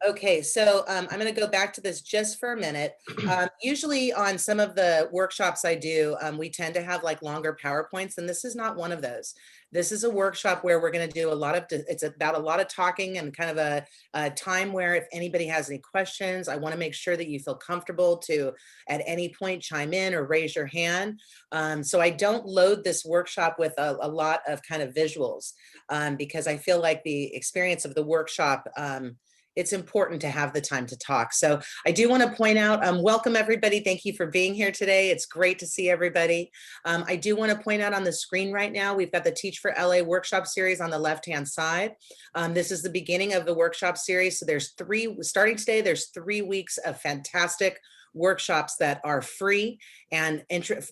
Okay, so I'm going to go back to this just for a minute. Usually on some of the workshops I do, we tend to have like longer PowerPoints, and this is not one of those. This is a workshop where we're going to do a lot of, it's about a lot of talking and kind of a time where if anybody has any questions, I want to make sure that you feel comfortable to at any point chime in or raise your hand. So I don't load this workshop with a lot of kind of visuals because I feel like the experience of the workshop, it's important to have the time to talk. So I do want to point out, welcome everybody. Thank you for being here today. It's great to see everybody. I do want to point out on the screen right now, we've got the Teach for LA workshop series on the left-hand side. This is the beginning of the workshop series. So there's starting today, there's 3 weeks of fantastic workshops that are free and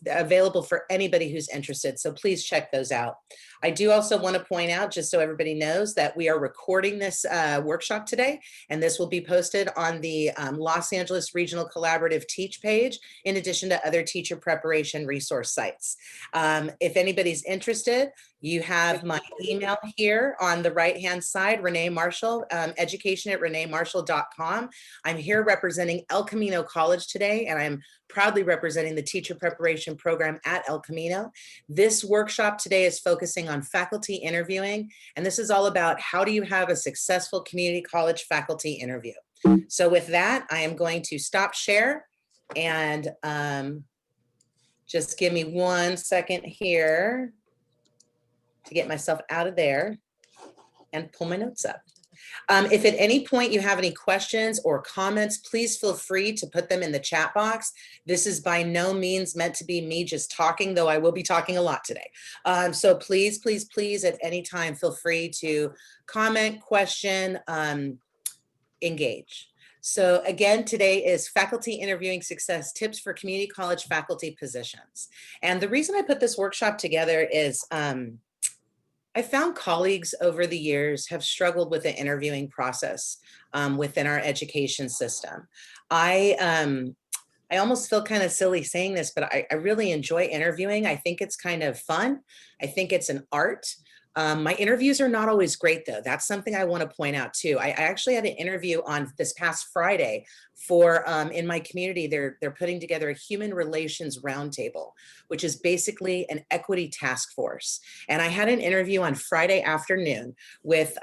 available for anybody who's interested. So please check those out. I do also want to point out, just so everybody knows, that we are recording this workshop today, and this will be posted on the Los Angeles Regional Collaborative Teach page, in addition to other teacher preparation resource sites. If anybody's interested, you have my email here on the right-hand side, Renee Marshall, education@reneemarshall.com. I'm here representing El Camino College today, and I'm proudly representing the teacher preparation program at El Camino. This workshop today is focusing on faculty interviewing, and this is all about how do you have a successful community college faculty interview. So with that, I am going to stop share and just give me 1 second here to get myself out of there and pull my notes up. If at any point you have any questions or comments, please feel free to put them in the chat box. This is by no means meant to be me just talking, though I will be talking a lot today. So please, please, please, at any time, feel free to comment, question, engage. So again, today is Faculty Interviewing Success Tips for Community College Faculty Positions. And the reason I put this workshop together is I found colleagues over the years have struggled with the interviewing process within our education system. I almost feel kind of silly saying this, but I really enjoy interviewing. I think it's kind of fun. I think it's an art. My interviews are not always great, though. That's something I want to point out, too. I actually had an interview on this past Friday for, in my community, they're putting together a human relations roundtable, which is basically an equity task force. And I had an interview on Friday afternoon with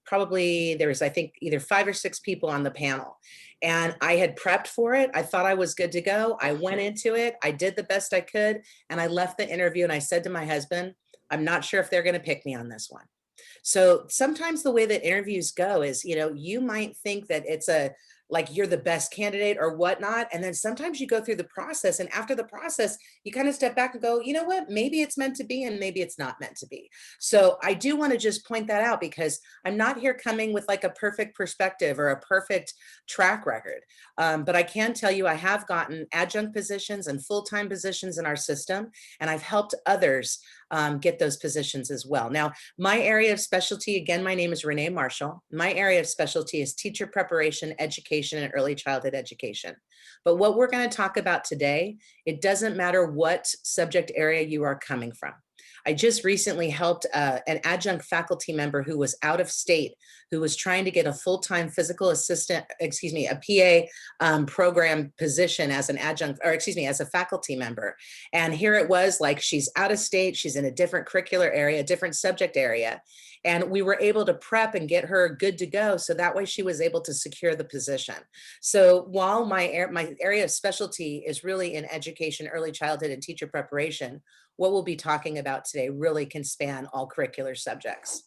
probably, there was, I think, either 5 or 6 people on the panel. And I had prepped for it. I thought I was good to go. I went into it. I did the best I could. And I left the interview and I said to my husband, I'm not sure if they're going to pick me on this one. So sometimes the way that interviews go is, you know, you might think that it's like you're the best candidate or whatnot. And then sometimes you go through the process, and after the process, you kind of step back and go, you know what, maybe it's meant to be and maybe it's not meant to be. So I do want to just point that out, because I'm not here coming with like a perfect perspective or a perfect track record. But I can tell you I have gotten adjunct positions and full-time positions in our system, and I've helped others get those positions as well. Now, my area of specialty, again, my name is Renee Marshall. My area of specialty is teacher preparation, education, and early childhood education. But what we're going to talk about today, it doesn't matter what subject area you are coming from. I just recently helped an adjunct faculty member who was out of state, who was trying to get a full-time physical assistant, excuse me, a PA program position as an adjunct, or excuse me, as a faculty member. And here it was, like, she's out of state, she's in a different curricular area, different subject area. And we were able to prep and get her good to go, so that way she was able to secure the position. So while my area of specialty is really in education, early childhood, and teacher preparation, what we'll be talking about today really can span all curricular subjects.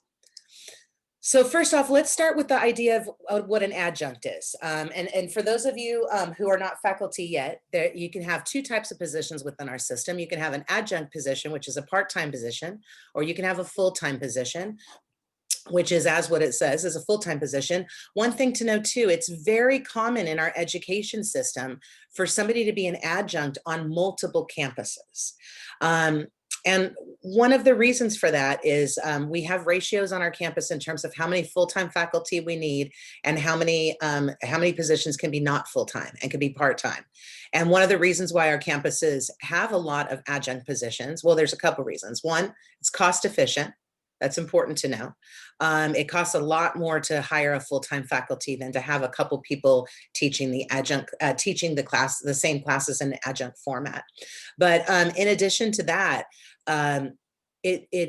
So first off, let's start with the idea of what an adjunct is. And for those of you who are not faculty yet, you can have 2 types of positions within our system. You can have an adjunct position, which is a part-time position, or you can have a full-time position, which is, as what it says, is a full-time position. One thing to know too, it's very common in our education system for somebody to be an adjunct on multiple campuses. And one of the reasons for that is we have ratios on our campus in terms of how many full-time faculty we need and how many positions can be not full-time and can be part-time. And one of the reasons why our campuses have a lot of adjunct positions, well, there's a couple reasons. One, it's cost efficient. That's important to know. It costs a lot more to hire a full-time faculty than to have a couple people teaching the adjunct, teaching the same classes in an adjunct format. But in addition to that,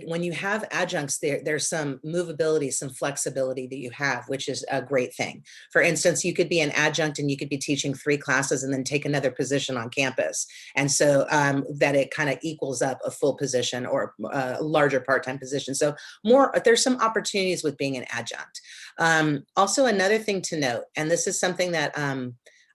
when you have adjuncts, there's some movability, some flexibility that you have, which is a great thing. For instance, you could be an adjunct and you could be teaching 3 classes and then take another position on campus. And so that it kind of equals up a full position or a larger part-time position. So there's some opportunities with being an adjunct. Also, another thing to note, and this is something that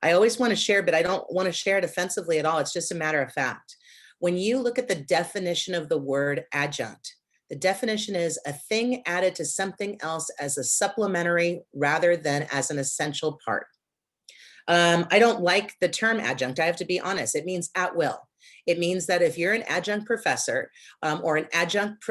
I always want to share, but I don't want to share it offensively at all. It's just a matter of fact. When you look at the definition of the word adjunct, the definition is a thing added to something else as a supplementary rather than as an essential part. I don't like the term adjunct. I have to be honest. It means at will. It means that if you're an adjunct professor or an adjunct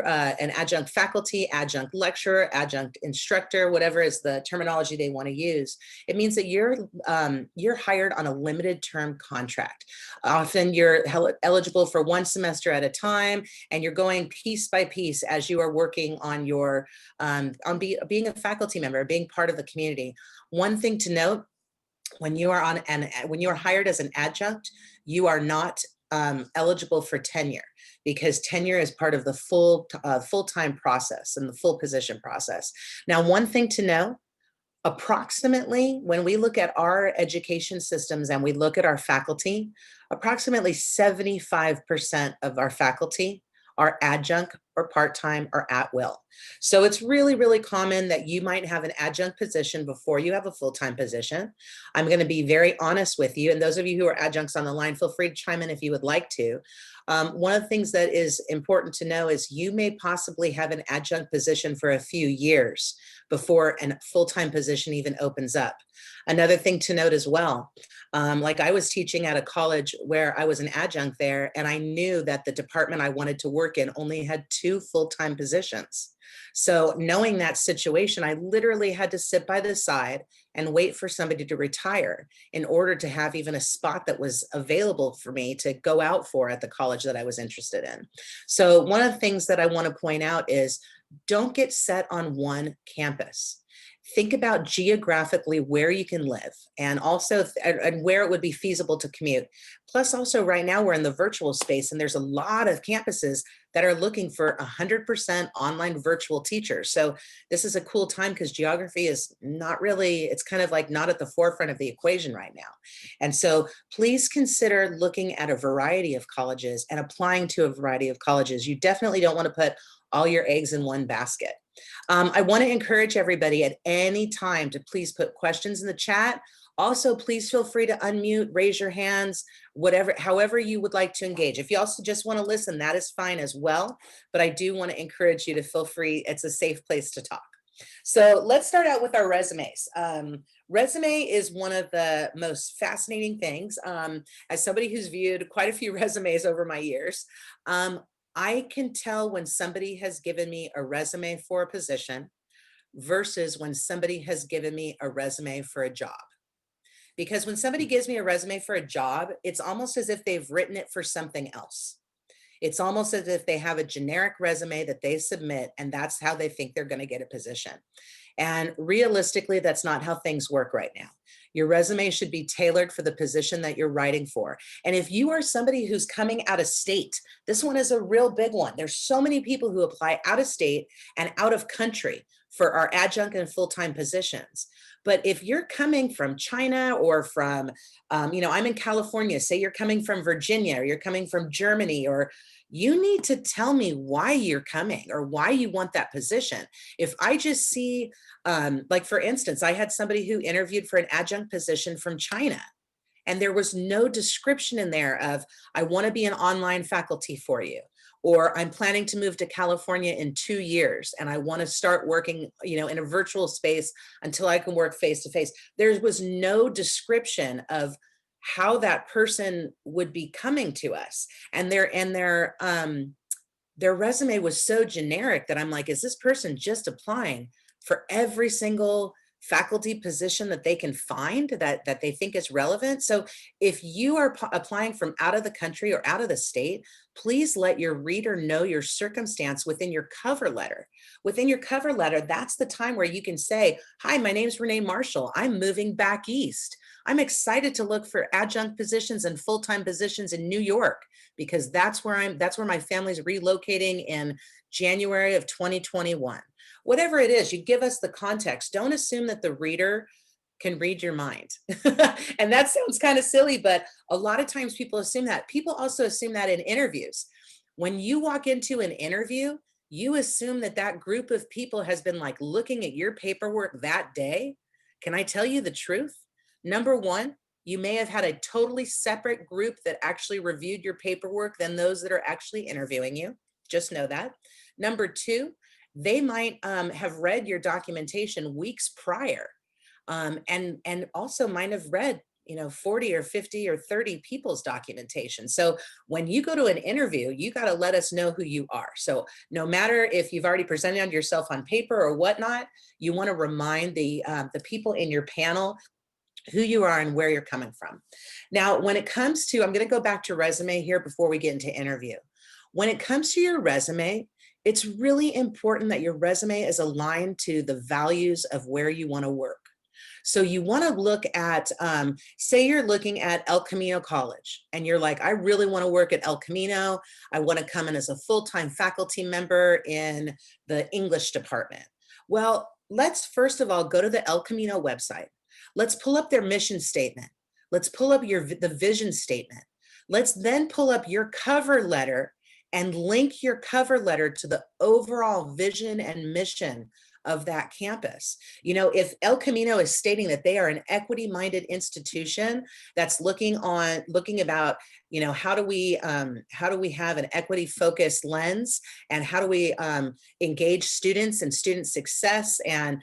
faculty, adjunct lecturer, adjunct instructor, whatever is the terminology they want to use, it means that you're hired on a limited term contract. Often you're eligible for 1 semester at a time, and you're going piece by piece as you are working on your being a faculty member, being part of the community. One thing to note: when you are hired as an adjunct, you are not eligible for tenure, because tenure is part of the full-time process and the full position process. Now, one thing to know: approximately, when we look at our education systems and we look at our faculty, approximately 75% of our faculty are adjunct or part-time or at will. So it's really, really common that you might have an adjunct position before you have a full-time position. I'm going to be very honest with you, and those of you who are adjuncts on the line, feel free to chime in if you would like to. One of the things that is important to know is you may possibly have an adjunct position for a few years before a full-time position even opens up. Another thing to note as well, like I was teaching at a college where I was an adjunct there, and I knew that the department I wanted to work in only had 2 full-time positions. So knowing that situation, I literally had to sit by the side and wait for somebody to retire in order to have even a spot that was available for me to go out for at the college that I was interested in. So one of the things that I want to point out is, don't get set on one campus. Think about geographically where you can live, and also and where it would be feasible to commute. Plus, also right now we're in the virtual space, and there's a lot of campuses that are looking for 100% online virtual teachers. So this is a cool time, because geography is not really, it's kind of like not at the forefront of the equation right now. And so please consider looking at a variety of colleges and applying to a variety of colleges. You definitely don't want to put all your eggs in one basket. I want to encourage everybody at any time to please put questions in the chat. Also, please feel free to unmute, raise your hands, however you would like to engage. If you also just want to listen, that is fine as well. But I do want to encourage you to feel free. It's a safe place to talk. So let's start out with our resumes. Resume is one of the most fascinating things. As somebody who's viewed quite a few resumes over my years, I can tell when somebody has given me a resume for a position versus when somebody has given me a resume for a job. Because when somebody gives me a resume for a job, it's almost as if they've written it for something else. It's almost as if they have a generic resume that they submit, and that's how they think they're going to get a position. And realistically, that's not how things work right now. Your resume should be tailored for the position that you're writing for. And if you are somebody who's coming out of state, this one is a real big one. There's so many people who apply out of state and out of country for our adjunct and full-time positions. But if you're coming from China or from, I'm in California, say you're coming from Virginia, or you're coming from Germany, or you need to tell me why you're coming or why you want that position. If I just see, like for instance, I had somebody who interviewed for an adjunct position from China, and there was no description in there of, I want to be an online faculty for you, or I'm planning to move to California in 2 years and I want to start working, in a virtual space until I can work face to face. There was no description of how that person would be coming to us, and their resume was so generic that I'm like, is this person just applying for every single faculty position that they can find that they think is relevant. So if you are applying from out of the country or out of the state, please let your reader know your circumstance within your cover letter. Within your cover letter, that's the time where you can say, hi, my name's Renee Marshall. I'm moving back east. I'm excited to look for adjunct positions and full-time positions in New York, because that's where my family's relocating in January of 2021. Whatever it is, you give us the context. Don't assume that the reader can read your mind. And that sounds kind of silly, but a lot of times people assume that. People also assume that in interviews. When you walk into an interview, you assume that that group of people has been like looking at your paperwork that day. Can I tell you the truth? Number one, you may have had a totally separate group that actually reviewed your paperwork than those that are actually interviewing you. Just know that. Number two, they might have read your documentation weeks prior, and also might have read 40 or 50 or 30 people's documentation. So when you go to an interview, you got to let us know who you are. So no matter if you've already presented yourself on paper or whatnot, you want to remind the people in your panel who you are and where you're coming from. Now, when it comes to, I'm going to go back to resume here before we get into interview. When it comes to your resume, it's really important that your resume is aligned to the values of where you want to work. So you want to look at, say you're looking at El Camino College and you're like, I really want to work at El Camino. I want to come in as a full-time faculty member in the English department. Well, let's first of all go to the El Camino website. Let's pull up their mission statement. Let's pull up the vision statement. Let's then pull up your cover letter and link your cover letter to the overall vision and mission of that campus. If El Camino is stating that they are an equity-minded institution that's looking about, how do we have an equity-focused lens, and how do we engage students and student success, and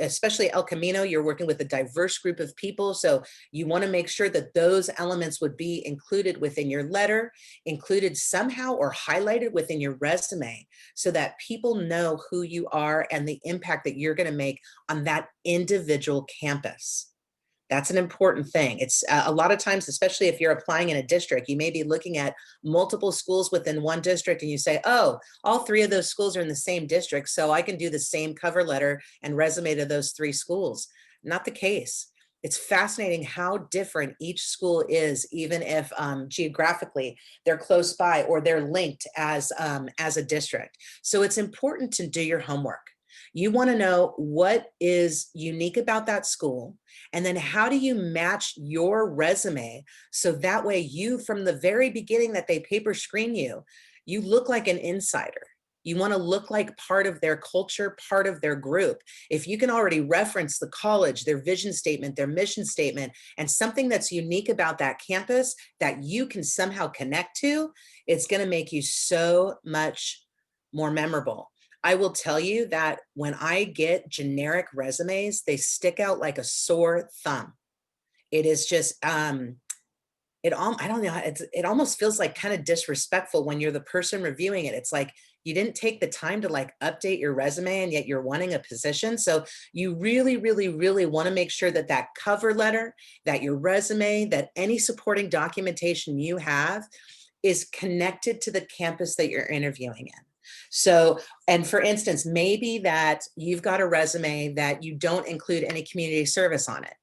especially El Camino, you're working with a diverse group of people, so you want to make sure that those elements would be included within your letter, included somehow or highlighted within your resume, so that people know who you are and the impact that you're going to make on that individual campus. That's an important thing. It's a lot of times, especially if you're applying in a district, you may be looking at multiple schools within one district and you say, oh, all three of those schools are in the same district, so I can do the same cover letter and resume to those three schools. Not the case. It's fascinating how different each school is, even if geographically they're close by or they're linked as a district. So it's important to do your homework. You want to know what is unique about that school, and then how do you match your resume so that way you, from the very beginning that they paper screen you, you look like an insider. You want to look like part of their culture, part of their group. If you can already reference the college, their vision statement, their mission statement, and something that's unique about that campus that you can somehow connect to, it's going to make you so much more memorable. I will tell you that when I get generic resumes, they stick out like a sore thumb. It is just, I don't know, it almost feels like kind of disrespectful when you're the person reviewing it. It's like you didn't take the time to like update your resume, and yet you're wanting a position. So you really, really, really want to make sure that that cover letter, that your resume, that any supporting documentation you have is connected to the campus that you're interviewing in. So, and for instance, maybe that you've got a resume that you don't include any community service on it,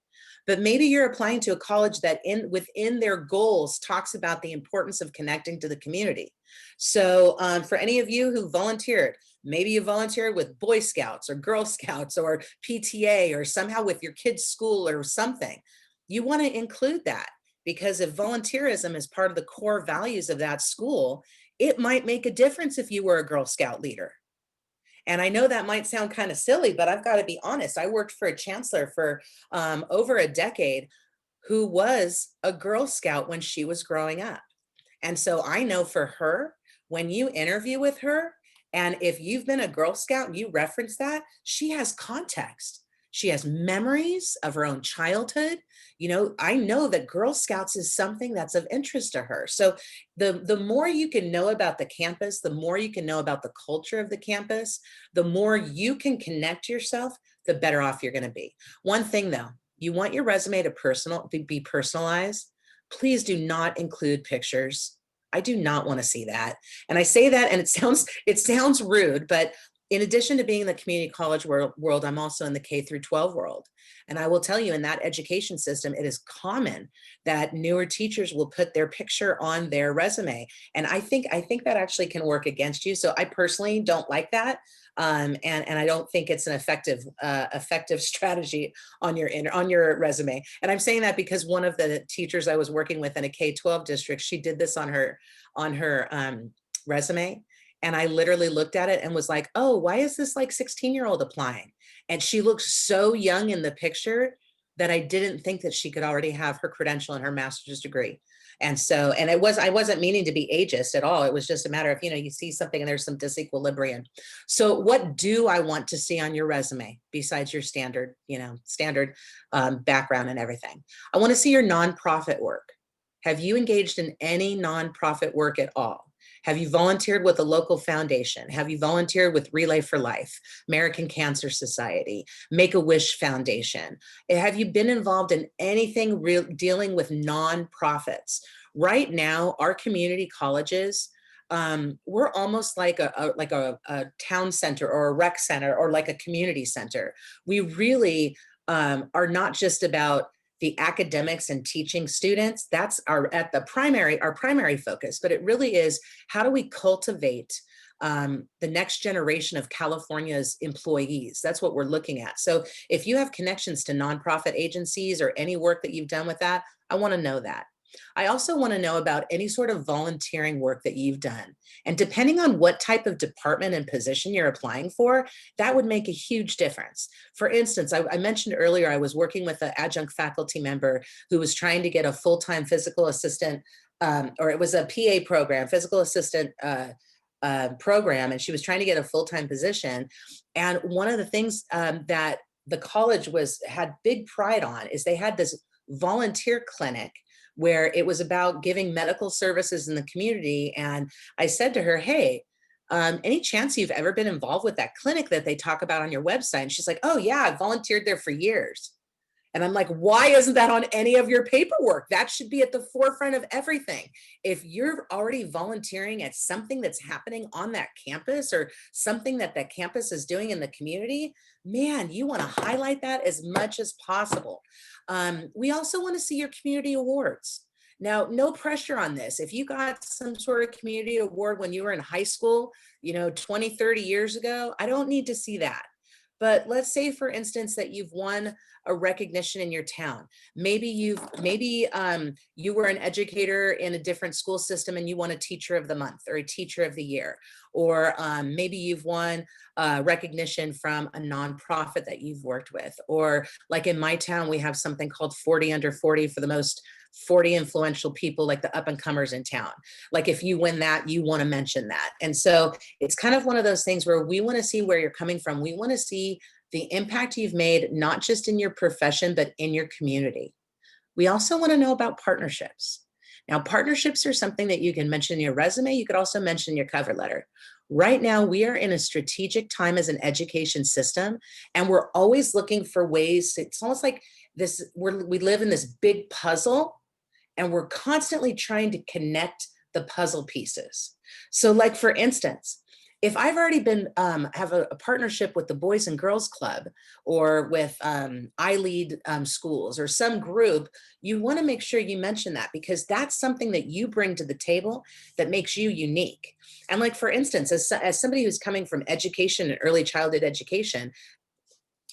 but maybe you're applying to a college that within their goals talks about the importance of connecting to the community. So for any of you who volunteered, maybe you volunteered with Boy Scouts or Girl Scouts or PTA or somehow with your kid's school or something, you want to include that, because if volunteerism is part of the core values of that school, it might make a difference if you were a Girl Scout leader. And I know that might sound kind of silly, but I've got to be honest. I worked for a chancellor for over a decade who was a Girl Scout when she was growing up. And so I know for her, when you interview with her, and if you've been a Girl Scout and you reference that, she has context. She has memories of her own childhood. I know that Girl Scouts is something that's of interest to her. So the more you can know about the campus, the more you can know about the culture of the campus, the more you can connect yourself the better off you're going to be. One thing though, you want your resume to be personalized. Please do not include pictures. I do not want to see that. And I say that, and it sounds rude, but in addition to being in the community college world, I'm also in the K through 12 world. And I will tell you, in that education system, it is common that newer teachers will put their picture on their resume. And I think that actually can work against you. So I personally don't like that. And I don't think it's an effective strategy on your resume. And I'm saying that because one of the teachers I was working with in a K-12 district, she did this on her resume. And I literally looked at it and was like, oh, why is this like 16-year-old applying? And she looked so young in the picture that I didn't think that she could already have her credential and her master's degree. And so, and I wasn't meaning to be ageist at all. It was just a matter of, you see something and there's some disequilibrium. So what do I want to see on your resume besides your standard background and everything? I want to see your nonprofit work. Have you engaged in any nonprofit work at all? Have you volunteered with a local foundation? Have you volunteered with Relay for Life, American Cancer Society, Make-A-Wish Foundation? Have you been involved in anything dealing with nonprofits? Right now, our community colleges, we're almost like a town center or a rec center or like a community center. We really are not just about the academics and teaching students. That's our primary focus, but it really is, how do we cultivate the next generation of California's employees? That's what we're looking at. So if you have connections to nonprofit agencies or any work that you've done with that, I want to know that. I also want to know about any sort of volunteering work that you've done. And depending on what type of department and position you're applying for, that would make a huge difference. For instance, I mentioned earlier, I was working with an adjunct faculty member who was trying to get a full-time physical assistant, or it was a PA program, physical assistant program, and she was trying to get a full-time position. And one of the things that the college had big pride on is they had this volunteer clinic where it was about giving medical services in the community. And I said to her, hey, any chance you've ever been involved with that clinic that they talk about on your website? And she's like, oh yeah, I volunteered there for years. And I'm like, why isn't that on any of your paperwork? That should be at the forefront of everything. If you're already volunteering at something that's happening on that campus or something that that campus is doing in the community, man, you want to highlight that as much as possible. We also want to see your community awards. Now, no pressure on this. If you got some sort of community award when you were in high school, 20, 30 years ago, I don't need to see that. But let's say, for instance, that you've won a recognition in your town. Maybe you were an educator in a different school system and you won a teacher of the month or a teacher of the year. Or maybe you've won recognition from a nonprofit that you've worked with. Or like in my town, we have something called 40 under 40 for the most 40 influential people, like the up and comers in town. Like if you win that, you want to mention that. And so it's kind of one of those things where we want to see where you're coming from. We want to see the impact you've made, not just in your profession, but in your community. We also want to know about partnerships. Now, partnerships are something that you can mention in your resume. You could also mention in your cover letter. Right now, we are in a strategic time as an education system, and we're always looking for ways. It's almost like this, we live in this big puzzle, and we're constantly trying to connect the puzzle pieces. So like, for instance, if I've already been, have a partnership with the Boys and Girls Club or with I Lead Schools or some group, you want to make sure you mention that, because that's something that you bring to the table that makes you unique. And like, for instance, as somebody who's coming from education and early childhood education,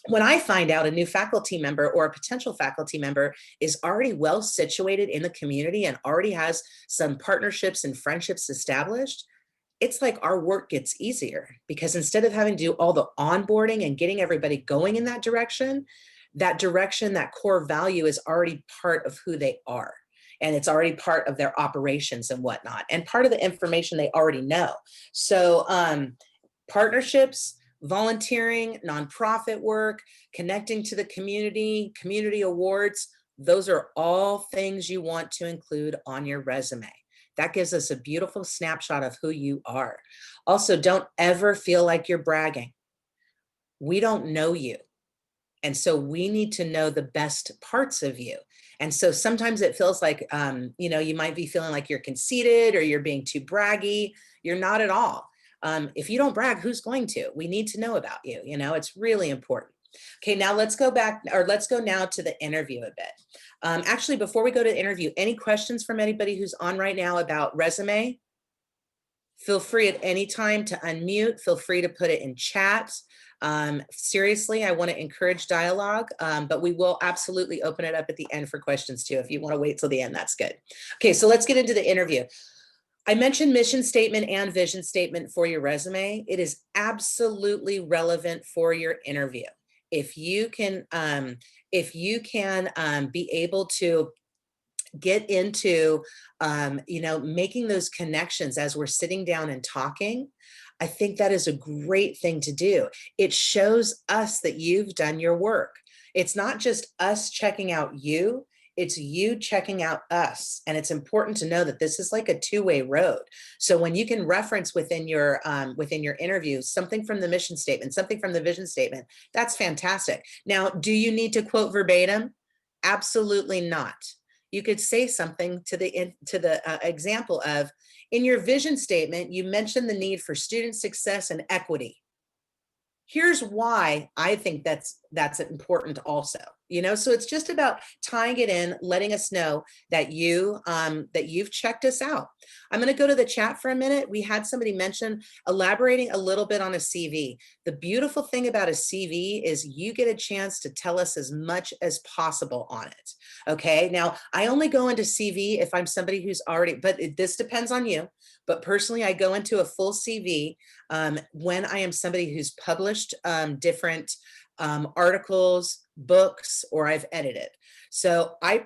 when I find out a new faculty member or a potential faculty member is already well situated in the community and already has some partnerships and friendships established, it's like our work gets easier, because instead of having to do all the onboarding and getting everybody going in that direction, that core value is already part of who they are. And it's already part of their operations and whatnot, and part of the information they already know. So partnerships, volunteering, nonprofit work, connecting to the community, community awards, those are all things you want to include on your resume. That gives us a beautiful snapshot of who you are. Also, don't ever feel like you're bragging. We don't know you. And so we need to know the best parts of you. And so sometimes it feels like, you might be feeling like you're conceited or you're being too braggy. You're not at all. If you don't brag, who's going to? We need to know about you. It's really important. Okay, now let's go back, or let's go now to the interview a bit. Actually, before we go to the interview, any questions from anybody who's on right now about resume? Feel free at any time to unmute. Feel free to put it in chat. Seriously, I want to encourage dialogue, but we will absolutely open it up at the end for questions too. If you want to wait till the end, that's good. Okay, so let's get into the interview. I mentioned mission statement and vision statement for your resume. It is absolutely relevant for your interview. If you can be able to get into making those connections as we're sitting down and talking, I think that is a great thing to do. It shows us that you've done your work. It's not just us checking out you, it's you checking out us. And it's important to know that this is like a two-way road. So when you can reference within your interview something from the mission statement, something from the vision statement, that's fantastic. Now, do you need to quote verbatim? Absolutely not. You could say something to the example of, in your vision statement, you mentioned the need for student success and equity. Here's why I think that's important also. So it's just about tying it in, letting us know that you've checked us out. I'm going to go to the chat for a minute. We had somebody mention elaborating a little bit on a CV. The beautiful thing about a CV is you get a chance to tell us as much as possible on it. Okay. Now, I only go into CV if I'm somebody who's already, but this depends on you. But personally, I go into a full CV when I am somebody who's published different articles, books, or I've edited. So I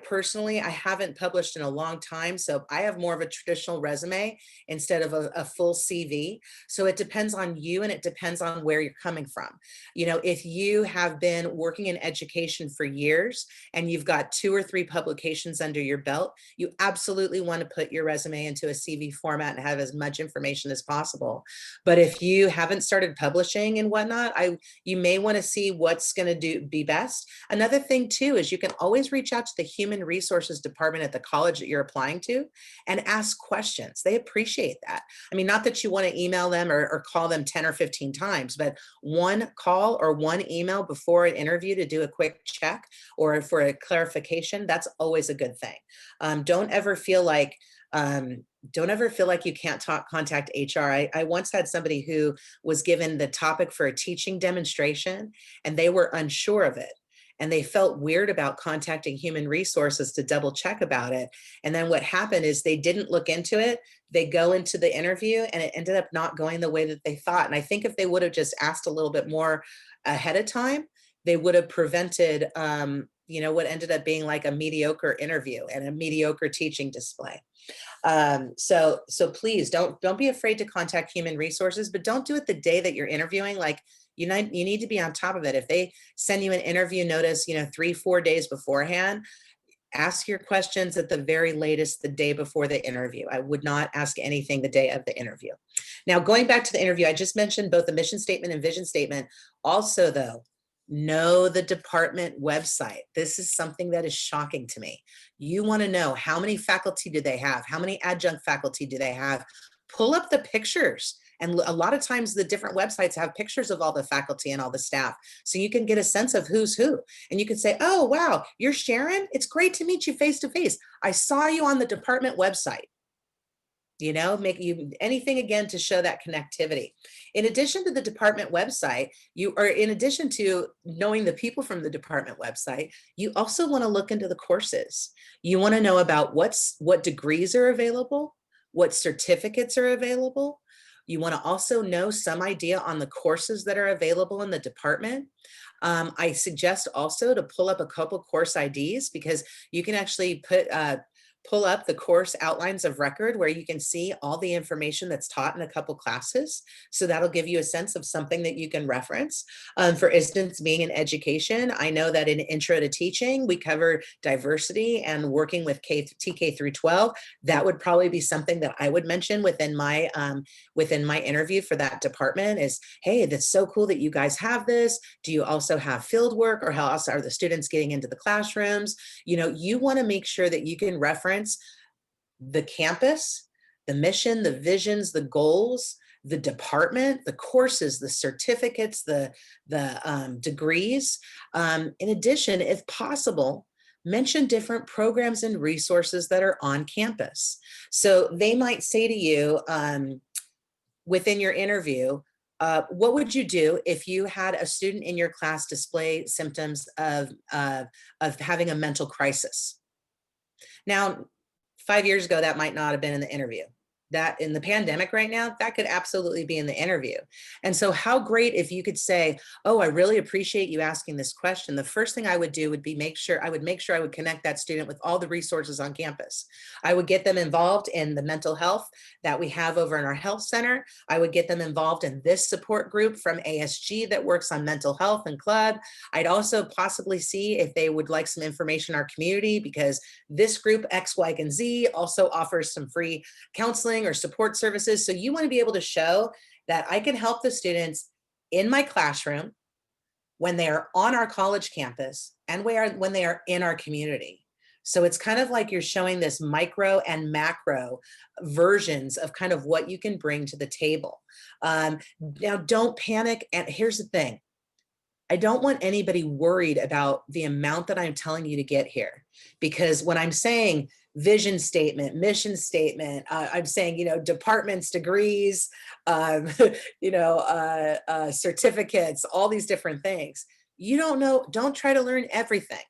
haven't published in a long time. So I have more of a traditional resume instead of a full CV. So it depends on you and it depends on where you're coming from. If you have been working in education for years and you've got 2 or 3 publications under your belt, you absolutely want to put your resume into a CV format and have as much information as possible. But if you haven't started publishing and whatnot, you may want to see what's going to be best. Another thing too is you can always reach out to the human resources department at the college that you're applying to and ask questions. They appreciate that. I mean, not that you want to email them or call them 10 or 15 times, but one call or one email before an interview to do a quick check or for a clarification, that's always a good thing. Don't ever feel like you can't contact HR. I once had somebody who was given the topic for a teaching demonstration and they were unsure of it. And they felt weird about contacting human resources to double check about it. And then what happened is they didn't look into it. They go into the interview and it ended up not going the way that they thought. And I think if they would have just asked a little bit more ahead of time, they would have prevented, what ended up being like a mediocre interview and a mediocre teaching display. So please don't be afraid to contact human resources, but don't do it the day that you're interviewing. Like, you need to be on top of it. If they send you an interview notice, 3-4 days beforehand, ask your questions at the very latest the day before the interview. I would not ask anything the day of the interview. Now, going back to the interview, I just mentioned both the mission statement and vision statement. Also, though, know the department website. This is something that is shocking to me. You want to know how many faculty do they have? How many adjunct faculty do they have? Pull up the pictures. And a lot of times the different websites have pictures of all the faculty and all the staff. So you can get a sense of who's who. And you can say, oh, wow, you're Sharon? It's great to meet you face to face. I saw you on the department website. Make you anything again to show that connectivity. In addition to the department website, in addition to knowing the people from the department website, you also want to look into the courses. You want to know about what degrees are available, what certificates are available. You want to also know some idea on the courses that are available in the department. I suggest also to pull up a couple course IDs because you can actually pull up the course outlines of record where you can see all the information that's taught in a couple classes. So that'll give you a sense of something that you can reference. For instance, being in education, I know that in Intro to Teaching, we cover diversity and working with TK through 12. That would probably be something that I would mention within my interview for that department is, hey, that's so cool that you guys have this. Do you also have field work, or how else are the students getting into the classrooms? You know, you want to make sure that you can reference the campus, the mission, the visions, the goals, the department, the courses, the certificates, the degrees. In addition, if possible, mention different programs and resources that are on campus. So they might say to you within your interview, what would you do if you had a student in your class display symptoms of having a mental crisis? Now, 5 years ago, that might not have been in the interview. That in the pandemic right now, that could absolutely be in the interview. And so how great if you could say, oh, I really appreciate you asking this question. The first thing I would do would be make sure I would connect that student with all the resources on campus. I would get them involved in the mental health that we have over in our health center. I would get them involved in this support group from ASG that works on mental health and club. I'd also possibly see if they would like some information in our community, because this group X, Y, and Z also offers some free counseling or support services. So you want to be able to show that I can help the students in my classroom when they are on our college campus and when they are in our community. So it's kind of like you're showing this micro and macro versions of kind of what you can bring to the table. Now, don't panic. And here's the thing. I don't want anybody worried about the amount that I'm telling you to get here, because when I'm saying vision statement, mission statement, I'm saying, departments, degrees, certificates, all these different things. You don't know, don't try to learn everything.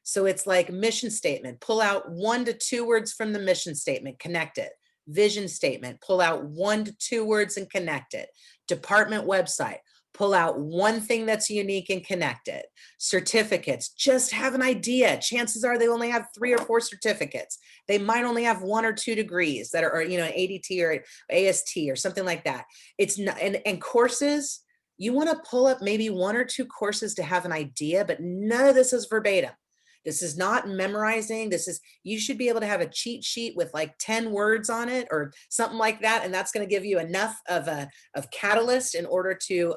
So it's like mission statement, pull out 1 to 2 words from the mission statement, connect it. Vision statement, pull out 1 to 2 words and connect it. Department website, pull out one thing that's unique and connect it. Certificates, just have an idea. Chances are they only have 3 or 4 certificates. They might only have 1 or 2 degrees that are, an ADT or AST or something like that. It's not, and courses, you want to pull up maybe 1 or 2 courses to have an idea, but none of this is verbatim. This is not memorizing. You should be able to have a cheat sheet with like 10 words on it or something like that. And that's going to give you enough of catalyst in order to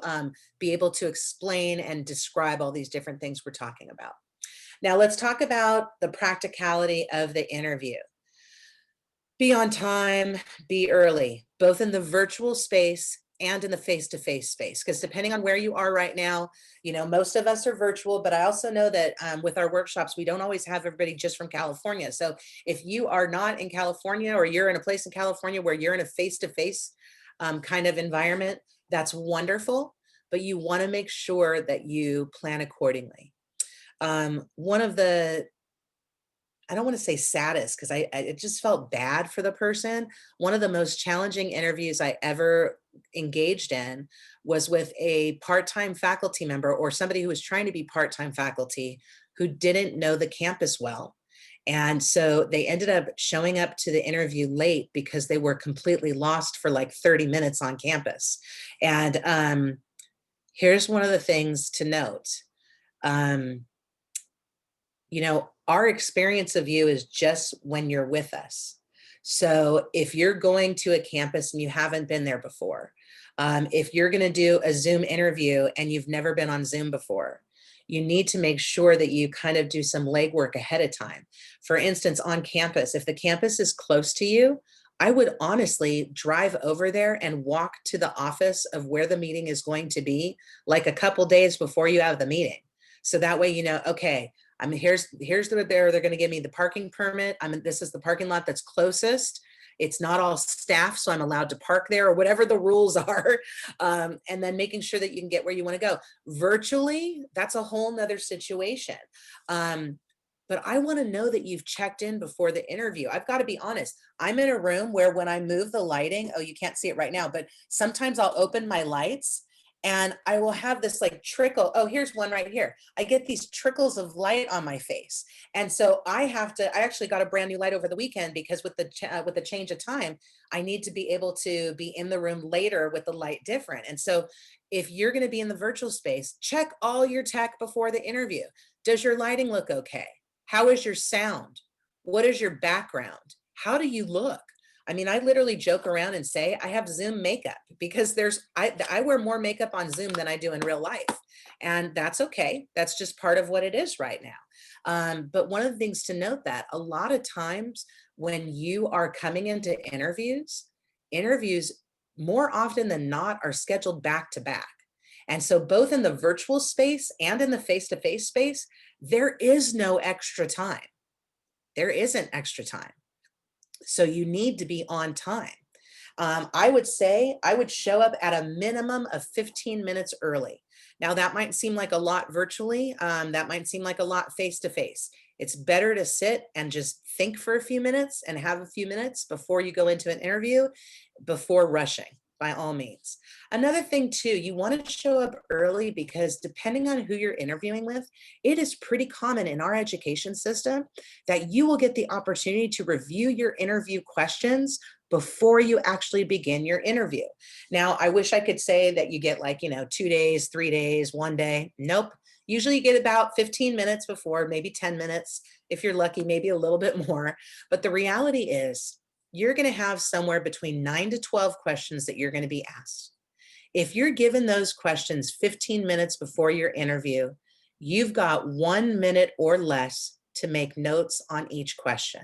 be able to explain and describe all these different things we're talking about. Now let's talk about the practicality of the interview. Be on time, be early, both in the virtual space and in the face-to-face space, because depending on where you are right now, most of us are virtual, but I also know that with our workshops, we don't always have everybody just from California. So if you are not in California, or you're in a place in California where you're in a face-to-face kind of environment, that's wonderful, but you want to make sure that you plan accordingly. One of the, I don't want to say saddest, because it just felt bad for the person. One of the most challenging interviews I ever engaged in was with a part-time faculty member, or somebody who was trying to be part-time faculty, who didn't know the campus well. And so they ended up showing up to the interview late because they were completely lost for like 30 minutes on campus. And here's one of the things to note. Our experience of you is just when you're with us. So if you're going to a campus and you haven't been there before, if you're going to do a Zoom interview and you've never been on Zoom before, you need to make sure that you kind of do some legwork ahead of time. For instance, on campus, if the campus is close to you, I would honestly drive over there and walk to the office of where the meeting is going to be, like a couple days before you have the meeting. So that way, okay, here's they're going to give me the parking permit. This is the parking lot that's closest. It's not all staff, so I'm allowed to park there, or whatever the rules are. And then making sure that you can get where you want to go. Virtually, that's a whole nother situation. But I want to know that you've checked in before the interview. I've got to be honest. I'm in a room where when I move the lighting, oh, you can't see it right now, but sometimes I'll open my lights and I will have this like trickle. Oh, here's one right here. I get these trickles of light on my face. And so I actually got a brand new light over the weekend because with the change of time, I need to be able to be in the room later with the light different. And so if you're going to be in the virtual space, check all your tech before the interview. Does your lighting look okay? How is your sound? What is your background? How do you look? I mean, I literally joke around and say I have Zoom makeup because I wear more makeup on Zoom than I do in real life. And that's okay. That's just part of what it is right now. But one of the things to note that a lot of times when you are coming into interviews more often than not are scheduled back to back. And so both in the virtual space and in the face-to-face space, there is no extra time. There isn't extra time. So you need to be on time. I would say I would show up at a minimum of 15 minutes early. Now that might seem like a lot virtually. That might seem like a lot face-to-face. It's better to sit and just think for a few minutes and have a few minutes before you go into an interview, before rushing, by all means. Another thing too, you want to show up early because depending on who you're interviewing with, it is pretty common in our education system that you will get the opportunity to review your interview questions before you actually begin your interview. Now, I wish I could say that you get like, 2 days, 3 days, 1 day. Nope. Usually you get about 15 minutes before, maybe 10 minutes. If you're lucky, maybe a little bit more. But the reality is you're going to have somewhere between 9 to 12 questions that you're going to be asked. If you're given those questions 15 minutes before your interview, you've got 1 minute or less to make notes on each question.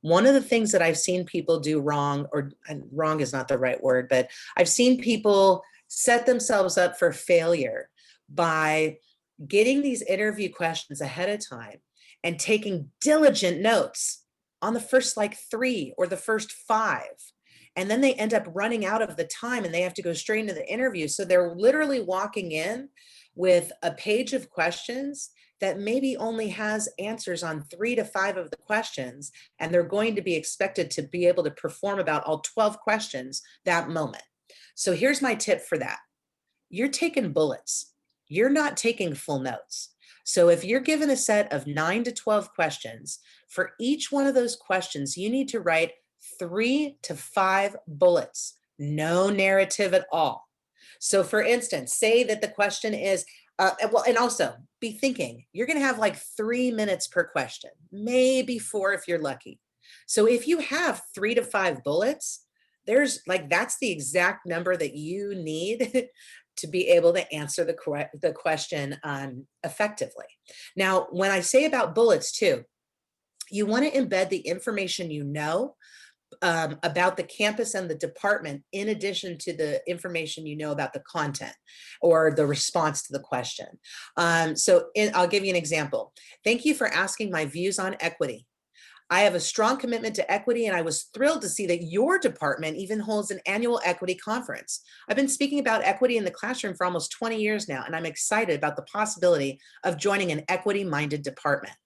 One of the things that I've seen people do wrong, or wrong is not the right word, but I've seen people set themselves up for failure by getting these interview questions ahead of time and taking diligent notes on the first like 3 or the first 5. And then they end up running out of the time and they have to go straight into the interview. So they're literally walking in with a page of questions that maybe only has answers on 3 to 5 of the questions. And they're going to be expected to be able to perform about all 12 questions that moment. So here's my tip for that. You're taking bullets. You're not taking full notes. So if you're given a set of 9 to 12 questions, for each one of those questions, you need to write 3 to 5 bullets, no narrative at all. So for instance, say that the question is, and also be thinking, you're going to have like 3 minutes per question, maybe 4 if you're lucky. So if you have 3 to 5 bullets, that's the exact number that you need to be able to answer the question effectively. Now, when I say about bullets too, you want to embed the information you know about the campus and the department in addition to the information you know about the content or the response to the question. I'll give you an example. Thank you for asking my views on equity. I have a strong commitment to equity, and I was thrilled to see that your department even holds an annual equity conference. I've been speaking about equity in the classroom for almost 20 years now, and I'm excited about the possibility of joining an equity-minded department.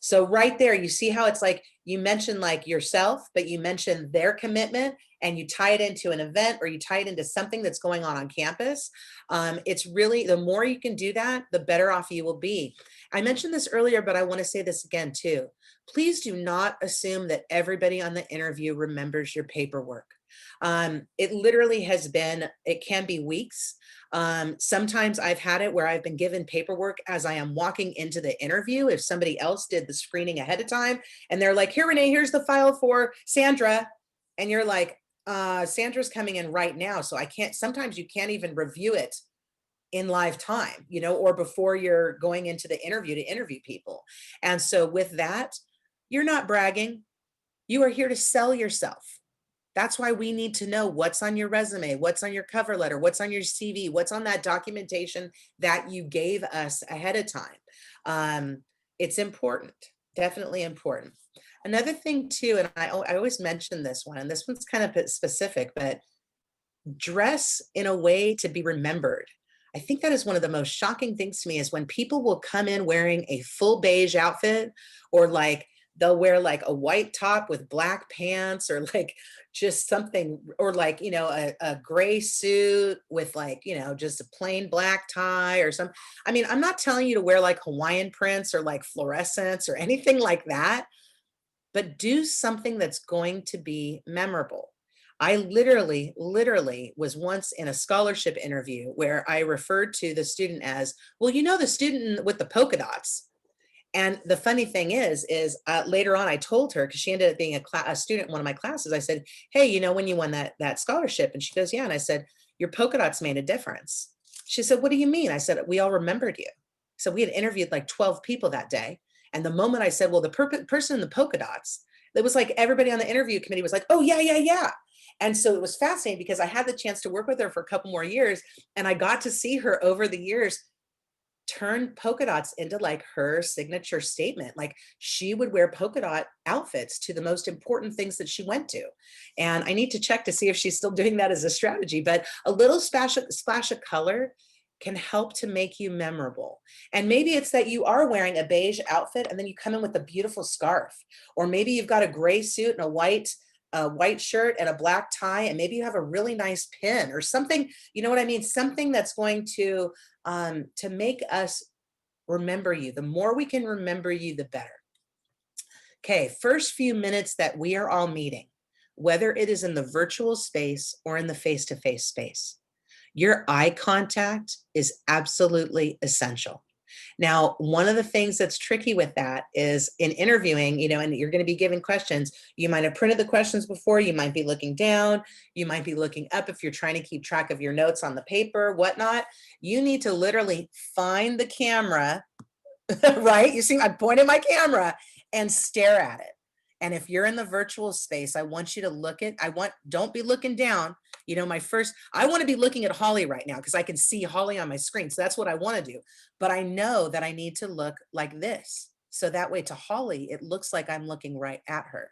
So right there, you see how it's like you mentioned like yourself, but you mentioned their commitment and you tie it into an event or you tie it into something that's going on campus. It's really, the more you can do that, the better off you will be. I mentioned this earlier, but I want to say this again too. Please do not assume that everybody on the interview remembers your paperwork. It literally it can be weeks. Sometimes I've had it where I've been given paperwork as I am walking into the interview. If somebody else did the screening ahead of time and they're like, here, Renee, here's the file for Sandra. And you're like, Sandra's coming in right now. So sometimes you can't even review it in live time, or before you're going into the interview to interview people. And so with that, you're not bragging. You are here to sell yourself. That's why we need to know what's on your resume, what's on your cover letter, what's on your CV, what's on that documentation that you gave us ahead of time. It's important, definitely important. Another thing too, and I always mention this one, and this one's kind of specific, but dress in a way to be remembered. I think that is one of the most shocking things to me is when people will come in wearing a full beige outfit or like they'll wear like a white top with black pants, or like just something, or like, you know, a gray suit with like, you know, just a plain black tie or something. I mean, I'm not telling you to wear like Hawaiian prints or like fluorescents or anything like that, but do something that's going to be memorable. I literally was once in a scholarship interview where I referred to the student as, well, you know, the student with the polka dots. And the funny thing is later on I told her, because she ended up being a student in one of my classes, I said, hey, you know, when you won that scholarship? And she goes, yeah. And I said, your polka dots made a difference. She said, what do you mean? I said, we all remembered you. So we had interviewed like 12 people that day. And the moment I said, well, the person in the polka dots, it was like everybody on the interview committee was like, oh, yeah, yeah, yeah. And so it was fascinating because I had the chance to work with her for a couple more years, and I got to see her over the years turn polka dots into like her signature statement. Like she would wear polka dot outfits to the most important things that she went to. And I need to check to see if she's still doing that as a strategy, but a little splash of color can help to make you memorable. And maybe it's that you are wearing a beige outfit and then you come in with a beautiful scarf, or maybe you've got a gray suit and a white shirt and a black tie, and maybe you have a really nice pin or something, you know what I mean? Something that's going to make us remember you. The more we can remember you, the better. Okay, first few minutes that we are all meeting, whether it is in the virtual space or in the face-to-face space, your eye contact is absolutely essential. Now, one of the things that's tricky with that is in interviewing, you know, and you're going to be given questions. You might have printed the questions before, you might be looking down, you might be looking up if you're trying to keep track of your notes on the paper, whatnot. You need to literally find the camera, right? You see, I'm pointing my camera and stare at it. And if you're in the virtual space, I want you to don't be looking down. You know, I want to be looking at Holly right now because I can see Holly on my screen. So that's what I want to do. But I know that I need to look like this. So that way to Holly, it looks like I'm looking right at her.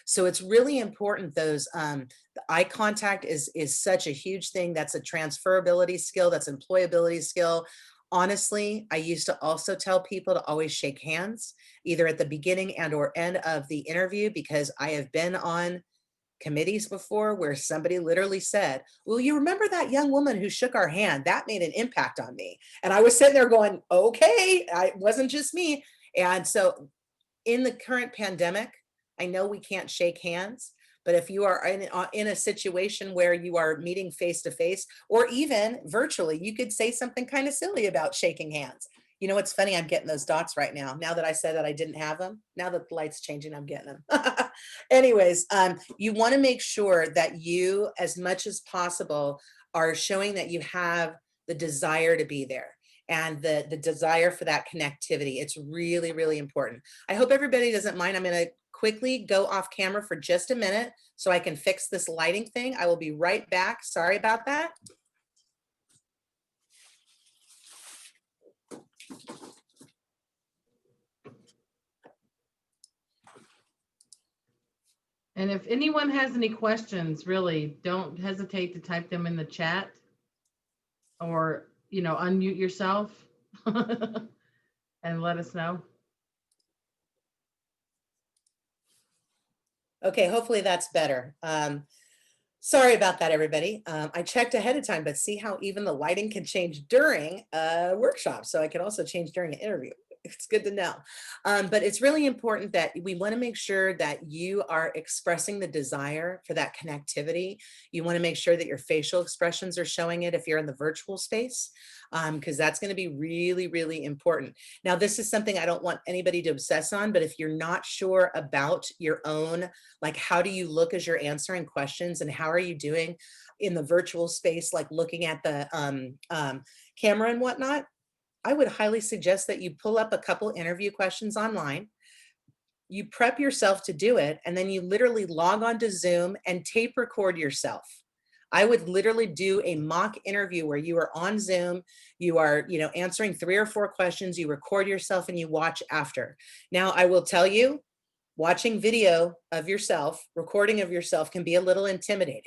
So it's really important. The eye contact is such a huge thing. That's a transferability skill. That's an employability skill. Honestly, I used to also tell people to always shake hands, either at the beginning and or end of the interview, because I have been on committees before where somebody literally said, well, you remember that young woman who shook our hand? That made an impact on me. And I was sitting there going, okay, it wasn't just me. And so in the current pandemic, I know we can't shake hands, but if you are in a situation where you are meeting face to face or even virtually, you could say something kind of silly about shaking hands. You know, what's funny, I'm getting those dots right now. Now that I said that I didn't have them, now that the light's changing, I'm getting them. Anyways, you want to make sure that you, as much as possible, are showing that you have the desire to be there and the desire for that connectivity. It's really, really important. I hope everybody doesn't mind. I'm going to quickly go off camera for just a minute so I can fix this lighting thing. I will be right back. Sorry about that. And if anyone has any questions, really don't hesitate to type them in the chat or, you know, unmute yourself and let us know. Okay, hopefully that's better. Sorry about that, everybody. I checked ahead of time, but see how even the lighting can change during a workshop. So I can also change during an interview. It's good to know. But it's really important that we want to make sure that you are expressing the desire for that connectivity. You want to make sure that your facial expressions are showing it if you're in the virtual space, because that's going to be really, really important. Now, this is something I don't want anybody to obsess on, but if you're not sure about your own, like, how do you look as you're answering questions and how are you doing in the virtual space, like looking at the camera and whatnot, I would highly suggest that you pull up a couple interview questions online, you prep yourself to do it, and then you literally log on to Zoom and tape record yourself. I would literally do a mock interview where you are on Zoom, you are, you know, answering 3 or 4 questions, you record yourself and you watch after. Now, I will tell you, watching video of yourself, recording of yourself can be a little intimidating,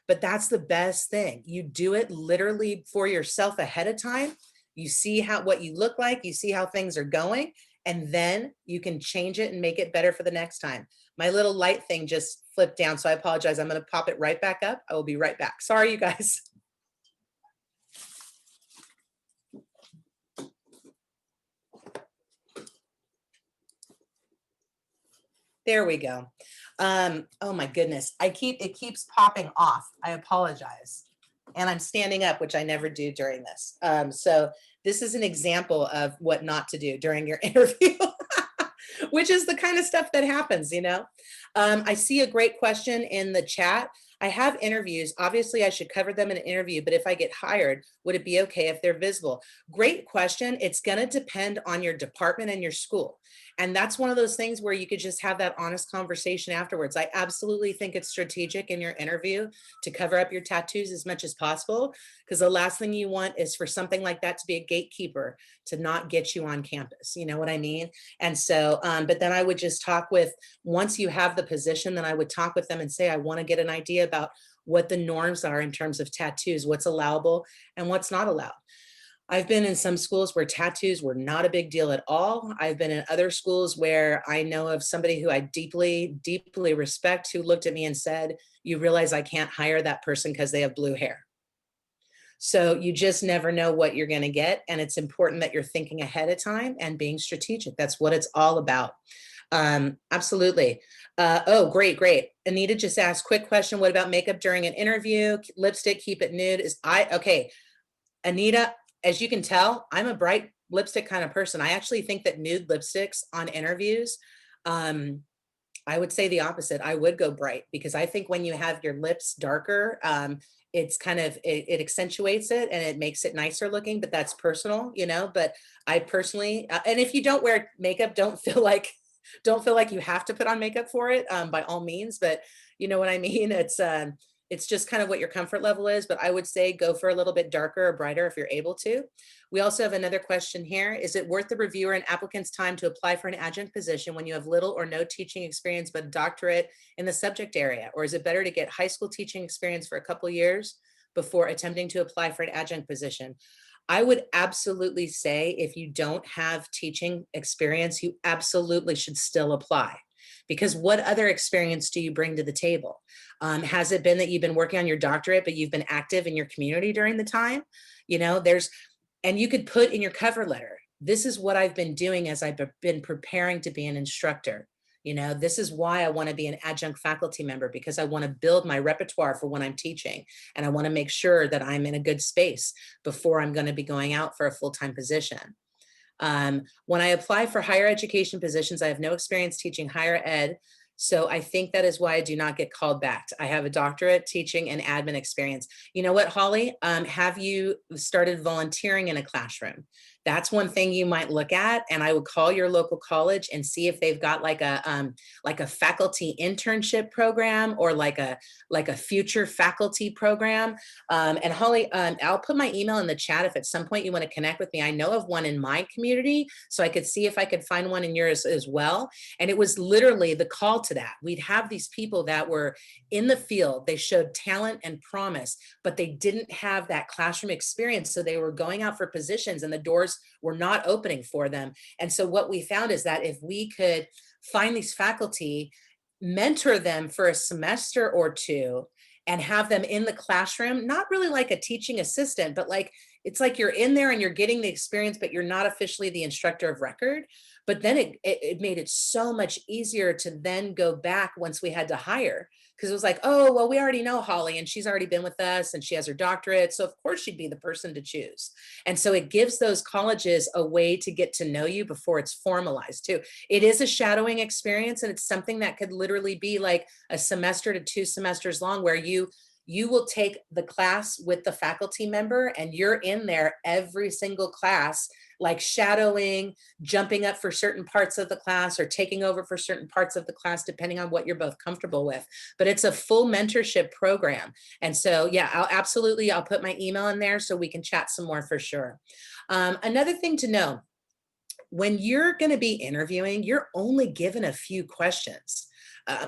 but that's the best thing. You do it literally for yourself ahead of time. You see what you look like, you see how things are going, and then you can change it and make it better for the next time. My little light thing just flipped down, so I apologize. I'm going to pop it right back up. I will be right back. Sorry, you guys. There we go. Oh my goodness. It keeps popping off. I apologize. And I'm standing up, which I never do during this. So this is an example of what not to do during your interview, which is the kind of stuff that happens, you know. I see a great question in the chat. I have interviews. Obviously, I should cover them in an interview, but if I get hired, would it be okay if they're visible? Great question. It's going to depend on your department and your school. And that's one of those things where you could just have that honest conversation afterwards. I absolutely think it's strategic in your interview to cover up your tattoos as much as possible, because the last thing you want is for something like that to be a gatekeeper to not get you on campus. You know what I mean? And so, but then I would just talk with, once you have the position, then I would talk with them and say, I want to get an idea about what the norms are in terms of tattoos, what's allowable and what's not allowed. I've been in some schools where tattoos were not a big deal at all. I've been in other schools where I know of somebody who I deeply, deeply respect who looked at me and said, you realize I can't hire that person because they have blue hair. So you just never know what you're going to get. And it's important that you're thinking ahead of time and being strategic. That's what it's all about. Absolutely. Oh, great, great. Anita just asked, quick question. What about makeup during an interview? Lipstick, keep it nude. Okay. Anita, as you can tell, I'm a bright lipstick kind of person. I actually think that nude lipsticks on interviews, I would say the opposite. I would go bright, because I think when you have your lips darker, it's kind of, it accentuates it and it makes it nicer looking, but that's personal, you know. But I personally, and if you don't wear makeup, don't feel like you have to put on makeup for it, by all means, but you know what I mean? It's just kind of what your comfort level is, but I would say go for a little bit darker or brighter if you're able to. We also have another question here. Is it worth the reviewer and applicant's time to apply for an adjunct position when you have little or no teaching experience but a doctorate in the subject area? Or is it better to get high school teaching experience for a couple of years before attempting to apply for an adjunct position? I would absolutely say if you don't have teaching experience, you absolutely should still apply. Because what other experience do you bring to the table? Has it been that you've been working on your doctorate, but you've been active in your community during the time? You know, and you could put in your cover letter, this is what I've been doing as I've been preparing to be an instructor. You know, this is why I want to be an adjunct faculty member, because I want to build my repertoire for when I'm teaching. And I want to make sure that I'm in a good space before I'm going to be going out for a full-time position. When I apply for higher education positions, I have no experience teaching higher ed. So I think that is why I do not get called back. I have a doctorate teaching and admin experience. You know what, Holly, have you started volunteering in a classroom? That's one thing you might look at. And I would call your local college and see if they've got like a faculty internship program or like a future faculty program. And Holly, I'll put my email in the chat if at some point you want to connect with me. I know of one in my community, so I could see if I could find one in yours as well. And it was literally the call to that. We'd have these people that were in the field. They showed talent and promise, but they didn't have that classroom experience. So they were going out for positions and the doors were not opening for them. And so what we found is that if we could find these faculty, mentor them for a semester or two, and have them in the classroom, not really like a teaching assistant, but like, it's like you're in there and you're getting the experience, but you're not officially the instructor of record. But then it made it so much easier to then go back once we had to hire, because it was like, oh, well, we already know Holly and she's already been with us and she has her doctorate. So of course she'd be the person to choose. And so it gives those colleges a way to get to know you before it's formalized too. It is a shadowing experience, and it's something that could literally be like a semester to 2 semesters long, where you will take the class with the faculty member and you're in there every single class, like shadowing, jumping up for certain parts of the class or taking over for certain parts of the class, depending on what you're both comfortable with. But it's a full mentorship program. And so, yeah, I'll put my email in there so we can chat some more for sure. Another thing to know, when you're going to be interviewing, you're only given a few questions.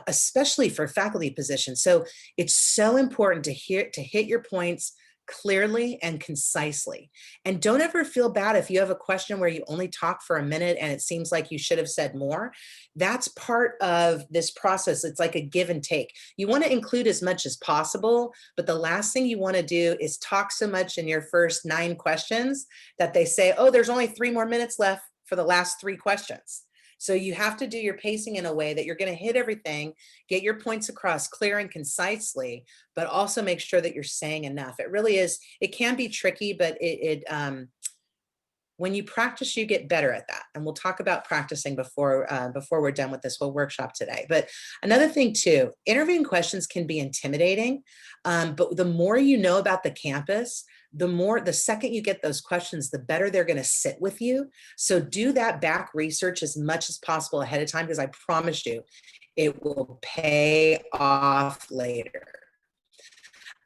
Especially for faculty positions. So it's so important to hit your points, clearly and concisely. And don't ever feel bad if you have a question where you only talk for a minute and it seems like you should have said more. That's part of this process. It's like a give and take. You want to include as much as possible, but the last thing you want to do is talk so much in your first 9 questions that they say, oh, there's only 3 more minutes left for the last 3 questions. So you have to do your pacing in a way that you're going to hit everything, get your points across clear and concisely, but also make sure that you're saying enough. It really is, it can be tricky, but when you practice, you get better at that. And we'll talk about practicing before we're done with this whole workshop today. But another thing too, interviewing questions can be intimidating, but the more you know about the campus, the second you get those questions, the better they're going to sit with you. So do that back research as much as possible ahead of time, because I promise you, it will pay off later.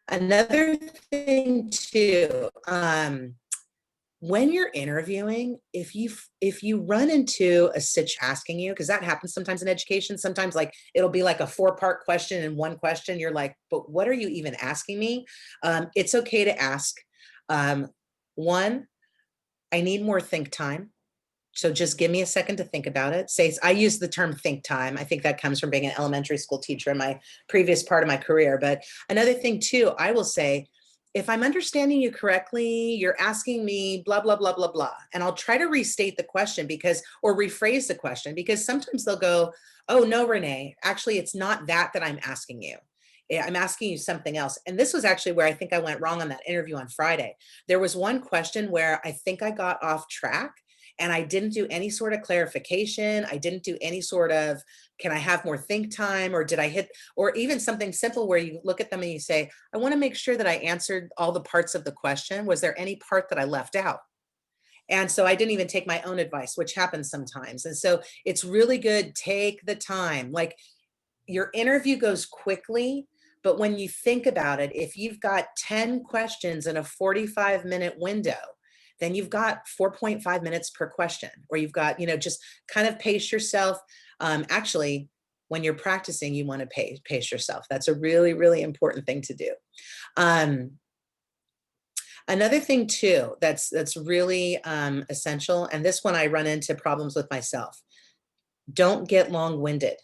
Another thing too, when you're interviewing, if you run into a situation asking you, because that happens sometimes in education, sometimes like it'll be like a 4-part question and 1 question, you're like, but what are you even asking me? It's okay to ask. 1, I need more think time. So just give me a second to think about it. I use the term think time. I think that comes from being an elementary school teacher in my previous part of my career. But another thing too, I will say, if I'm understanding you correctly, you're asking me blah, blah, blah, blah, blah. And I'll try to restate the question or rephrase the question, because sometimes they'll go, oh no, Renee, actually, it's not that I'm asking you. I'm asking you something else. And this was actually where I think I went wrong on that interview on Friday. There was one question where I think I got off track and I didn't do any sort of clarification. I didn't do any sort of, can I have more think time? Or did I hit, or even something simple where you look at them and you say, I want to make sure that I answered all the parts of the question. Was there any part that I left out? And so I didn't even take my own advice, which happens sometimes. And so it's really good. Take the time. Like, your interview goes quickly, but when you think about it, if you've got 10 questions in a 45-minute window, then you've got 4.5 minutes per question, or you've got, just kind of pace yourself. Actually, when you're practicing, you want to pace yourself. That's a really, really important thing to do. Another thing too, that's really essential, and this one I run into problems with myself. Don't get long-winded.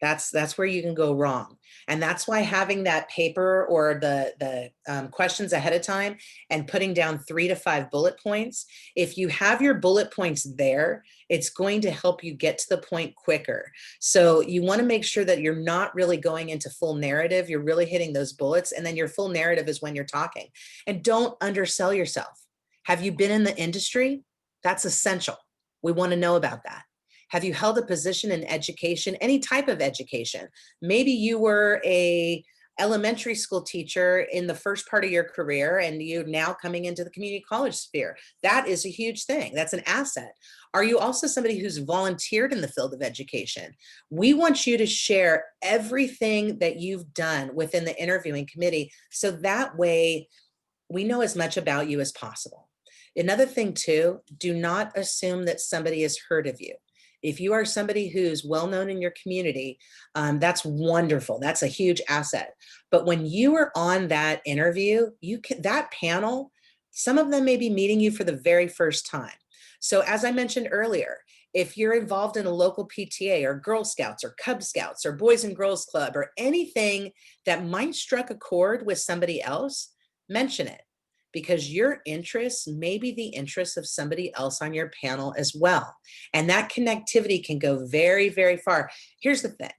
That's where you can go wrong. And that's why having that paper or the questions ahead of time and putting down 3 to 5 bullet points, if you have your bullet points there, it's going to help you get to the point quicker. So you want to make sure that you're not really going into full narrative. You're really hitting those bullets. And then your full narrative is when you're talking. And don't undersell yourself. Have you been in the industry? That's essential. We want to know about that. Have you held a position in education, any type of education? Maybe you were a elementary school teacher in the first part of your career and you're now coming into the community college sphere. That is a huge thing. That's an asset. Are you also somebody who's volunteered in the field of education? We want you to share everything that you've done within the interviewing committee, so that way we know as much about you as possible. Another thing too, do not assume that somebody has heard of you. If you are somebody who's well-known in your community, that's wonderful. That's a huge asset. But when you are on that interview, that panel, some of them may be meeting you for the very first time. So as I mentioned earlier, if you're involved in a local PTA or Girl Scouts or Cub Scouts or Boys and Girls Club or anything that might strike a chord with somebody else, mention it, because your interests may be the interests of somebody else on your panel as well. And that connectivity can go very, very far. Here's the thing.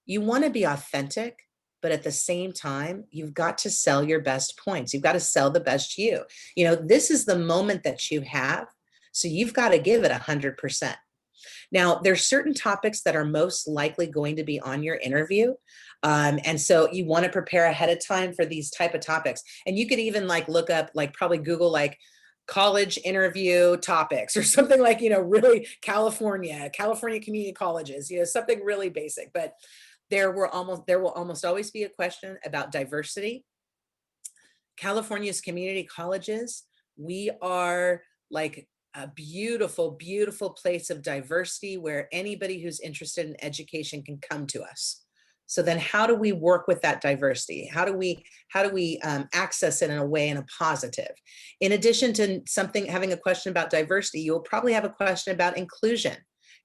You want to be authentic, but at the same time, you've got to sell your best points. You've got to sell the best you. This is the moment that you have, so you've got to give it 100%. Now, there's certain topics that are most likely going to be on your interview. And so you want to prepare ahead of time for these type of topics. And you could even look up, probably Google college interview topics or something really California community colleges, something really basic. But there will almost always be a question about diversity. California's community colleges, we are a beautiful, beautiful place of diversity where anybody who's interested in education can come to us. So then how do we work with that diversity? How do we access it in a way, in a positive? In addition to having a question about diversity, you'll probably have a question about inclusion.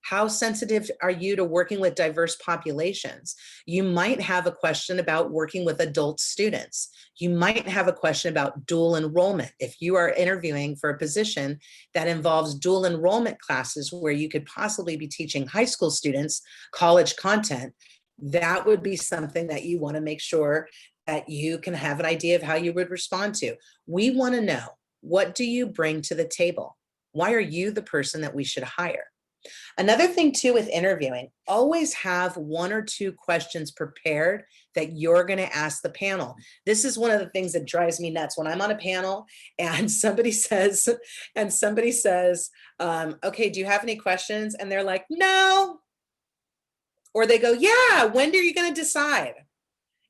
How sensitive are you to working with diverse populations? You might have a question about working with adult students. You might have a question about dual enrollment. If you are interviewing for a position that involves dual enrollment classes where you could possibly be teaching high school students college content, that would be something that you want to make sure that you can have an idea of how you would respond to. We want to know, what do you bring to the table? Why are you the person that we should hire? Another thing too with interviewing, always have 1 or 2 questions prepared that you're going to ask the panel. This is one of the things that drives me nuts when I'm on a panel and somebody says, okay, do you have any questions? And they're like, no. Or they go, yeah, when are you going to decide?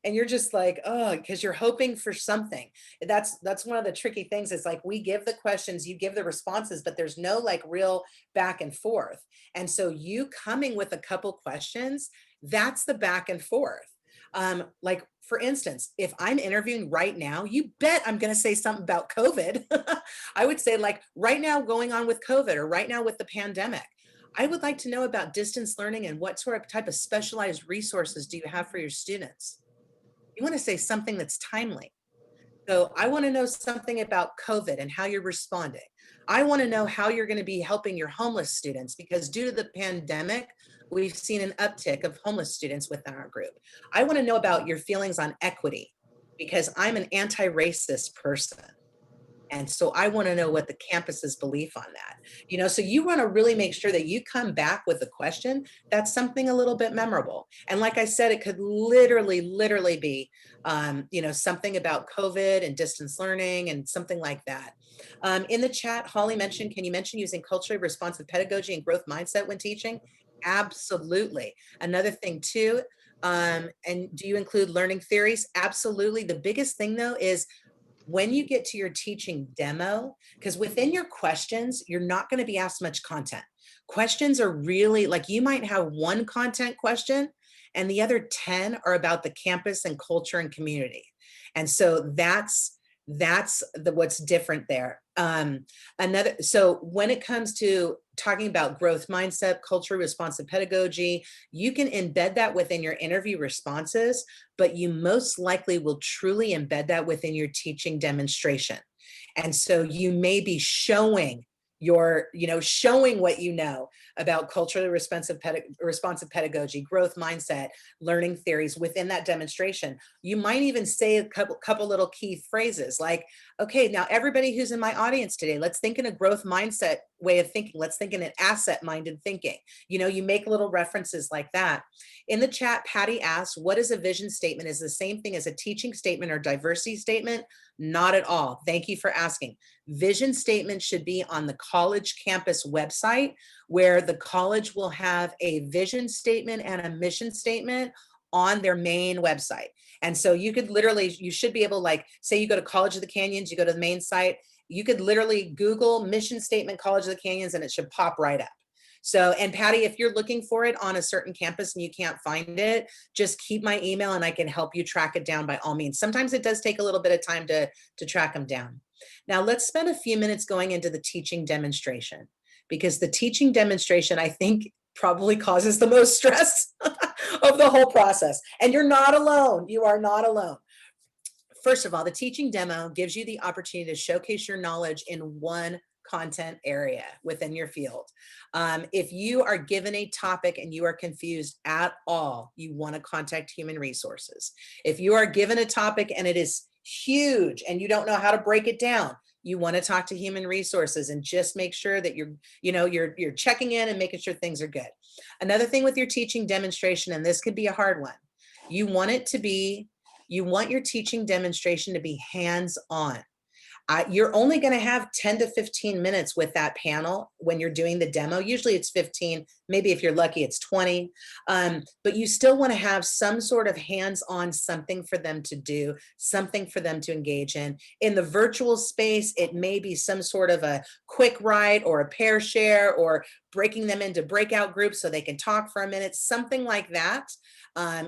And you're just like, oh, because you're hoping for something. That's one of the tricky things. Is like, we give the questions, you give the responses, but there's no like real back and forth. And so you coming with a couple questions, that's the back and forth. Like for instance, if I'm interviewing right now, you bet I'm going to say something about COVID. I would say like right now going on with COVID, or right now with the pandemic. I would like to know about distance learning and what sort of type of specialized resources do you have for your students? You want to say something that's timely. So I want to know something about COVID and how you're responding. I want to know how you're going to be helping your homeless students, because due to the pandemic, we've seen an uptick of homeless students within our group. I want to know about your feelings on equity, because I'm an anti-racist person. And so I want to know what the campus's belief on that, so you want to really make sure that you come back with a question that's something a little bit memorable. And like I said, it could literally be, something about COVID and distance learning and something like that. In the chat, Holly mentioned, can you mention using culturally responsive pedagogy and growth mindset when teaching? Absolutely. Another thing too, and do you include learning theories? Absolutely. The biggest thing though is, when you get to your teaching demo, because within your questions, you're not going to be asked much content. Questions are really like, you might have 1 content question and the other 10 are about the campus and culture and community. And so that's what's different there. So when it comes to talking about growth mindset, culturally responsive pedagogy, you can embed that within your interview responses, but you most likely will truly embed that within your teaching demonstration. And so you may be showing showing what you know about culturally responsive pedagogy, growth mindset, learning theories within that demonstration. You might even say a couple little key phrases like, okay, now everybody who's in my audience today, let's think in a growth mindset way of thinking. Let's think in an asset-minded thinking. You make little references like that. In the chat, Patty asks, what is a vision statement? Is the same thing as a teaching statement or diversity statement? Not at all. Thank you for asking. Vision statement should be on the college campus website, where the college will have a vision statement and a mission statement on their main website. And so you should be able, like, say you go to College of the Canyons, you go to the main site, you could literally Google mission statement College of the Canyons and it should pop right up. So, and Patty, if you're looking for it on a certain campus and you can't find it, just keep my email and I can help you track it down by all means. Sometimes it does take a little bit of time to track them down. Now let's spend a few minutes going into the teaching demonstration, because the teaching demonstration, I think, probably causes the most stress of the whole process. And you're not alone. You are not alone. First of all, the teaching demo gives you the opportunity to showcase your knowledge in one content area within your field. If you are given a topic and you are confused at all, you want to contact human resources. If you are given a topic and it is huge and you don't know how to break it down, you want to talk to human resources and just make sure that you're checking in and making sure things are good. Another thing with your teaching demonstration, and this could be a hard one, you want your teaching demonstration to be hands-on. You're only going to have 10 to 15 minutes with that panel when you're doing the demo. Usually it's 15, maybe if you're lucky, it's 20. But you still want to have some sort of hands-on something for them to do, something for them to engage in. In the virtual space, it may be some sort of a quick write or a pair share or breaking them into breakout groups so they can talk for a minute, something like that.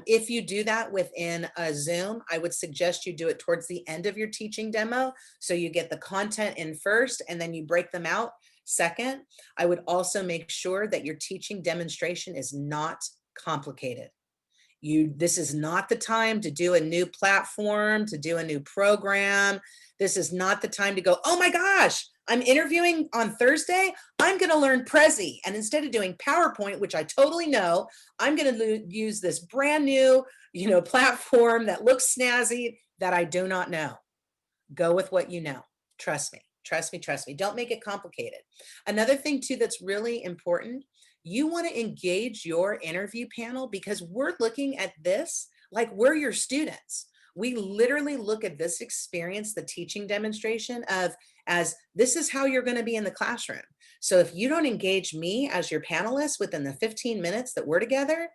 If you do that within a Zoom, I would suggest you do it towards the end of your teaching demo. So you get the content in first and then you break them out second. I would also make sure that your teaching demonstration is not complicated. This is not the time to do a new platform, to do a new program. This is not the time to go, oh my gosh, I'm interviewing on Thursday. I'm going to learn Prezi. And instead of doing PowerPoint, which I totally know, I'm going to use this brand new, platform that looks snazzy that I do not know. Go with what you know. Trust me, trust me, trust me. Don't make it complicated. Another thing too that's really important, you want to engage your interview panel because we're looking at this like we're your students. We literally look at this experience, the teaching demonstration as this is how you're going to be in the classroom. So if you don't engage me as your panelist within the 15 minutes that we're together,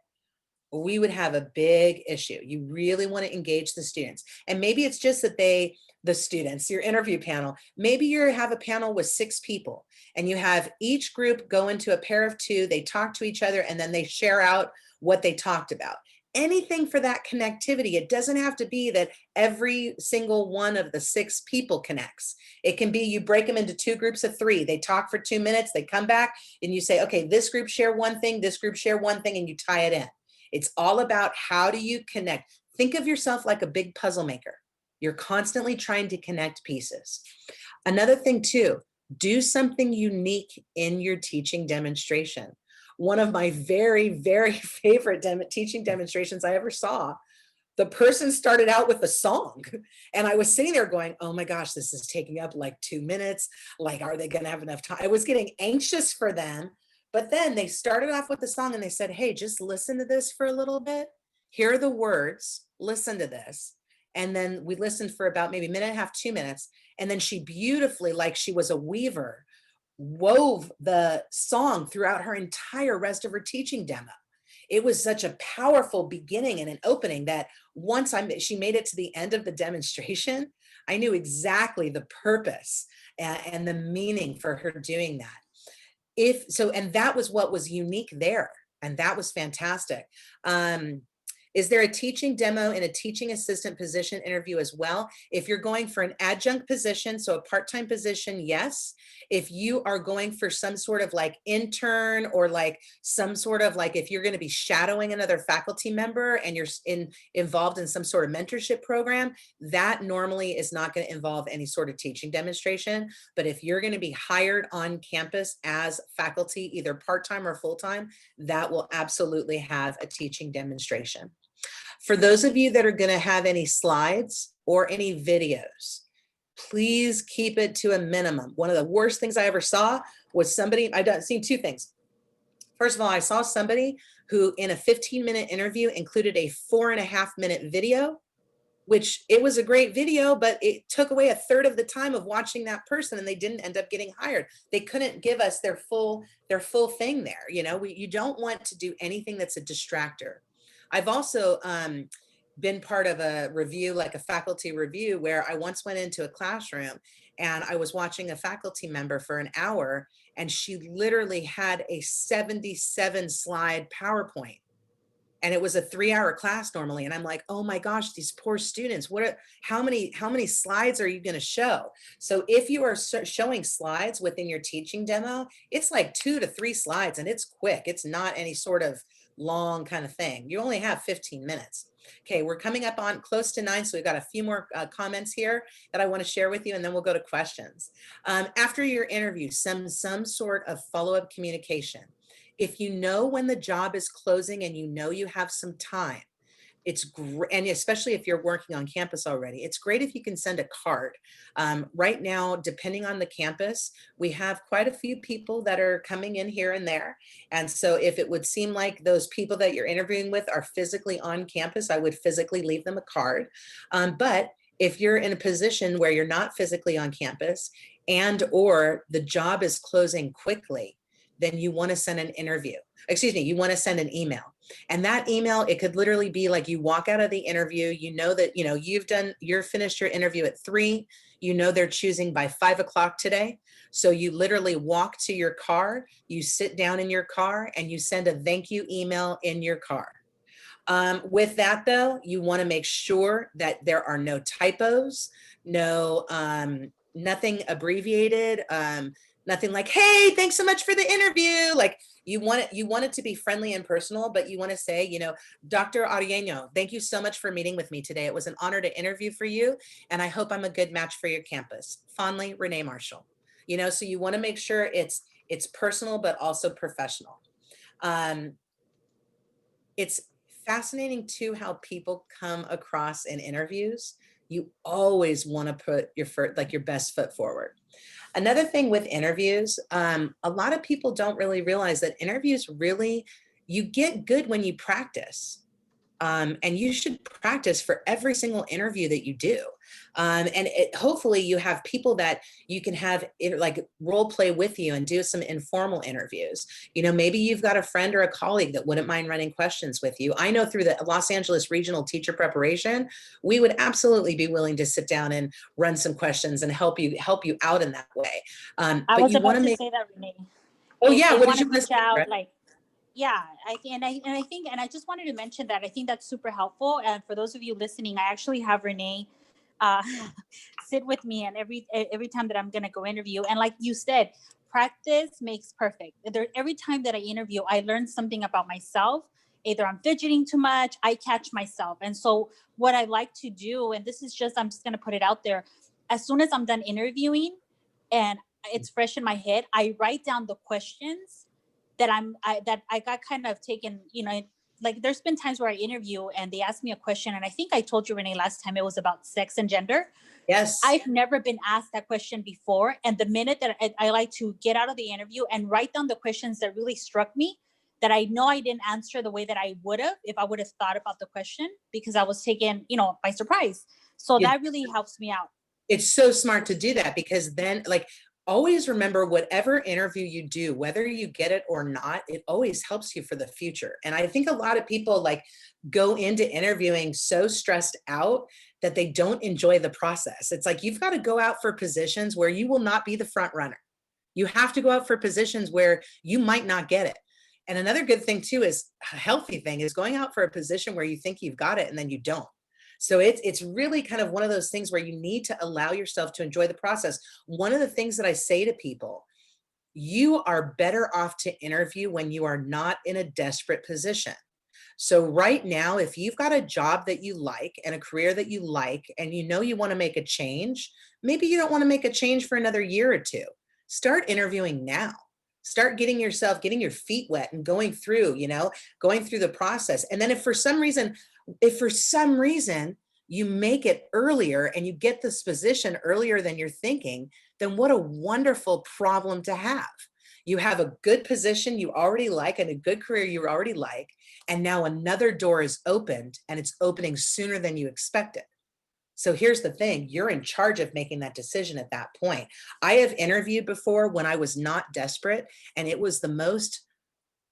we would have a big issue. You really want to engage the students. And maybe it's just that the students, your interview panel, maybe you have a panel with 6 people and you have each group go into a pair of 2, they talk to each other and then they share out what they talked about. Anything for that connectivity. It doesn't have to be that every single one of the 6 people connects. It can be you break them into 2 groups of 3. They talk for 2 minutes, they come back and you say, okay, this group share one thing, this group share one thing, and you tie it in. It's all about how do you connect. Think of yourself like a big puzzle maker. You're constantly trying to connect pieces. Another thing too, do something unique in your teaching demonstration. One of my very, very favorite teaching demonstrations I ever saw, the person started out with a song and I was sitting there going, oh my gosh, this is taking up like 2 minutes. Like, are they going to have enough time? I was getting anxious for them. But then they started off with the song and they said, hey, just listen to this for a little bit. Here are the words, listen to this. And then we listened for about maybe a minute and a half, 2 minutes. And then she beautifully, like she was a weaver, wove the song throughout her entire rest of her teaching demo. It was such a powerful beginning and an opening that once she made it to the end of the demonstration, I knew exactly the purpose and the meaning for her doing that. And that was what was unique there. And that was fantastic. Is there a teaching demo in a teaching assistant position interview as well? If you're going for an adjunct position, so a part-time position, yes. If you are going for some sort of like intern or like some sort of like if you're going to be shadowing another faculty member and you're involved in some sort of mentorship program, that normally is not going to involve any sort of teaching demonstration. But if you're going to be hired on campus as faculty, either part-time or full-time, that will absolutely have a teaching demonstration. For those of you that are going to have any slides or any videos, please keep it to a minimum. One of the worst things I ever saw was somebody, I've seen 2 things. First of all, I saw somebody who in a 15-minute interview included a 4.5-minute video, which it was a great video, but it took away 1/3 of the time of watching that person and they didn't end up getting hired. They couldn't give us their full thing there. You don't want to do anything that's a distractor. I've also been part of a review, like a faculty review, where I once went into a classroom and I was watching a faculty member for an hour and she literally had a 77-slide PowerPoint. And it was a 3-hour class normally. And I'm like, oh my gosh, these poor students, how many slides are you going to show? So if you are showing slides within your teaching demo, it's like 2 to 3 slides and it's quick. It's not any sort of long kind of thing. You only have 15 minutes. Okay, we're coming up on close to 9, so we've got a few more comments here that I want to share with you, and then we'll go to questions. After your interview, some sort of follow-up communication. If you know when the job is closing and you know you have some time, it's great, and especially if you're working on campus already, it's great if you can send a card. Right now, depending on the campus, we have quite a few people that are coming in here and there. And so if it would seem like those people that you're interviewing with are physically on campus, I would physically leave them a card. But if you're in a position where you're not physically on campus and or the job is closing quickly, then you want to send an you want to send an email. And that email, it could literally be like you walk out of the interview, you know that, you're finished your interview at 3, they're choosing by 5 o'clock today. So you literally walk to your car, you sit down in your car and you send a thank you email in your car. With that though, you want to make sure that there are no typos, no nothing abbreviated, nothing like, hey, thanks so much for the interview. Like you want it to be friendly and personal, but you want to say, you know, Dr. Arieno, thank you so much for meeting with me today. It was an honor to interview for you, and I hope I'm a good match for your campus. Fondly, Renee Marshall. You know, so you want to make sure it's personal, but also professional. It's fascinating too how people come across in interviews. You always want to put your best foot forward. Another thing with interviews, a lot of people don't really realize that interviews really, you get good when you practice. And you should practice for every single interview that you do. Hopefully you have people that you can have like role play with you and do some informal interviews. You know, maybe you've got a friend or a colleague that wouldn't mind running questions with you. I know through the Los Angeles Regional Teacher Preparation, we would absolutely be willing to sit down and run some questions and help you out in that way. I But was you want about to to make, say that, Renee. oh If yeah, they what want did to you reach listen out, to? like, yeah, I think, and I just wanted to mention that I think that's super helpful. And for those of you listening, I actually have Renee uh, sit with me, and every time that I'm gonna go interview, and like you said, practice makes perfect. Every time that I interview, I learn something about myself. Either I'm fidgeting too much, I catch myself, and so what I like to do, and this is just, I'm just gonna put it out there, as soon as I'm done interviewing, and it's fresh in my head, I write down the questions that I got kind of taken, you know, like there's been times where I interview and they ask me a question, and I think I told you, Renee, last time it was about sex and gender. Yes. I've never been asked that question before, and the minute that I like to get out of the interview and write down the questions that really struck me, that I know I didn't answer the way that I would have if I would have thought about the question, because I was taken, you know, by surprise. So Yeah. that really helps me out. It's so smart to do that, because then, like, always remember, whatever interview you do, whether you get it or not, it always helps you for the future. And I think a lot of people like go into interviewing so stressed out that they don't enjoy the process. It's like, you've got to go out for positions where you will not be the front runner. You have to go out for positions where you might not get it. And another good thing too, is a healthy thing, is going out for a position where you think you've got it and then you don't. So it's really kind of one of those things where you need to allow yourself to enjoy the process. One of the things that I say to people, you are better off to interview when you are not in a desperate position. So right now, if you've got a job that you like and a career that you like, and you know you want to make a change, maybe you don't want to make a change for another year or two. Start interviewing now. Start getting your feet wet and going through, going through the process. And then if for some reason you make it earlier and you get this position earlier than you're thinking, then what a wonderful problem to have. You have a good position you already like and a good career you already like, and now another door is opened, and it's opening sooner than you expected. So here's the thing, you're in charge of making that decision at that point. I have interviewed before when I was not desperate, and it was the most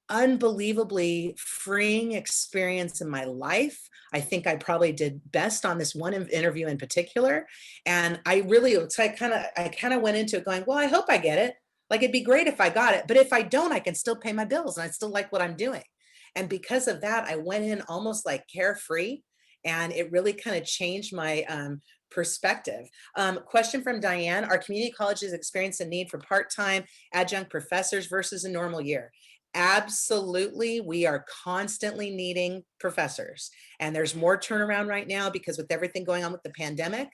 unbelievably freeing experience in my life. I think I probably did best on this one interview in particular. And I kind of went into it going, well, I hope I get it. Like, it'd be great if I got it, but if I don't, I can still pay my bills and I still like what I'm doing. And because of that, I went in almost like carefree, and it really kind of changed my perspective. Question from Diane: are community colleges experiencing a need for part-time adjunct professors versus a normal year? Absolutely. We are constantly needing professors, and there's more turnaround right now because with everything going on with the pandemic,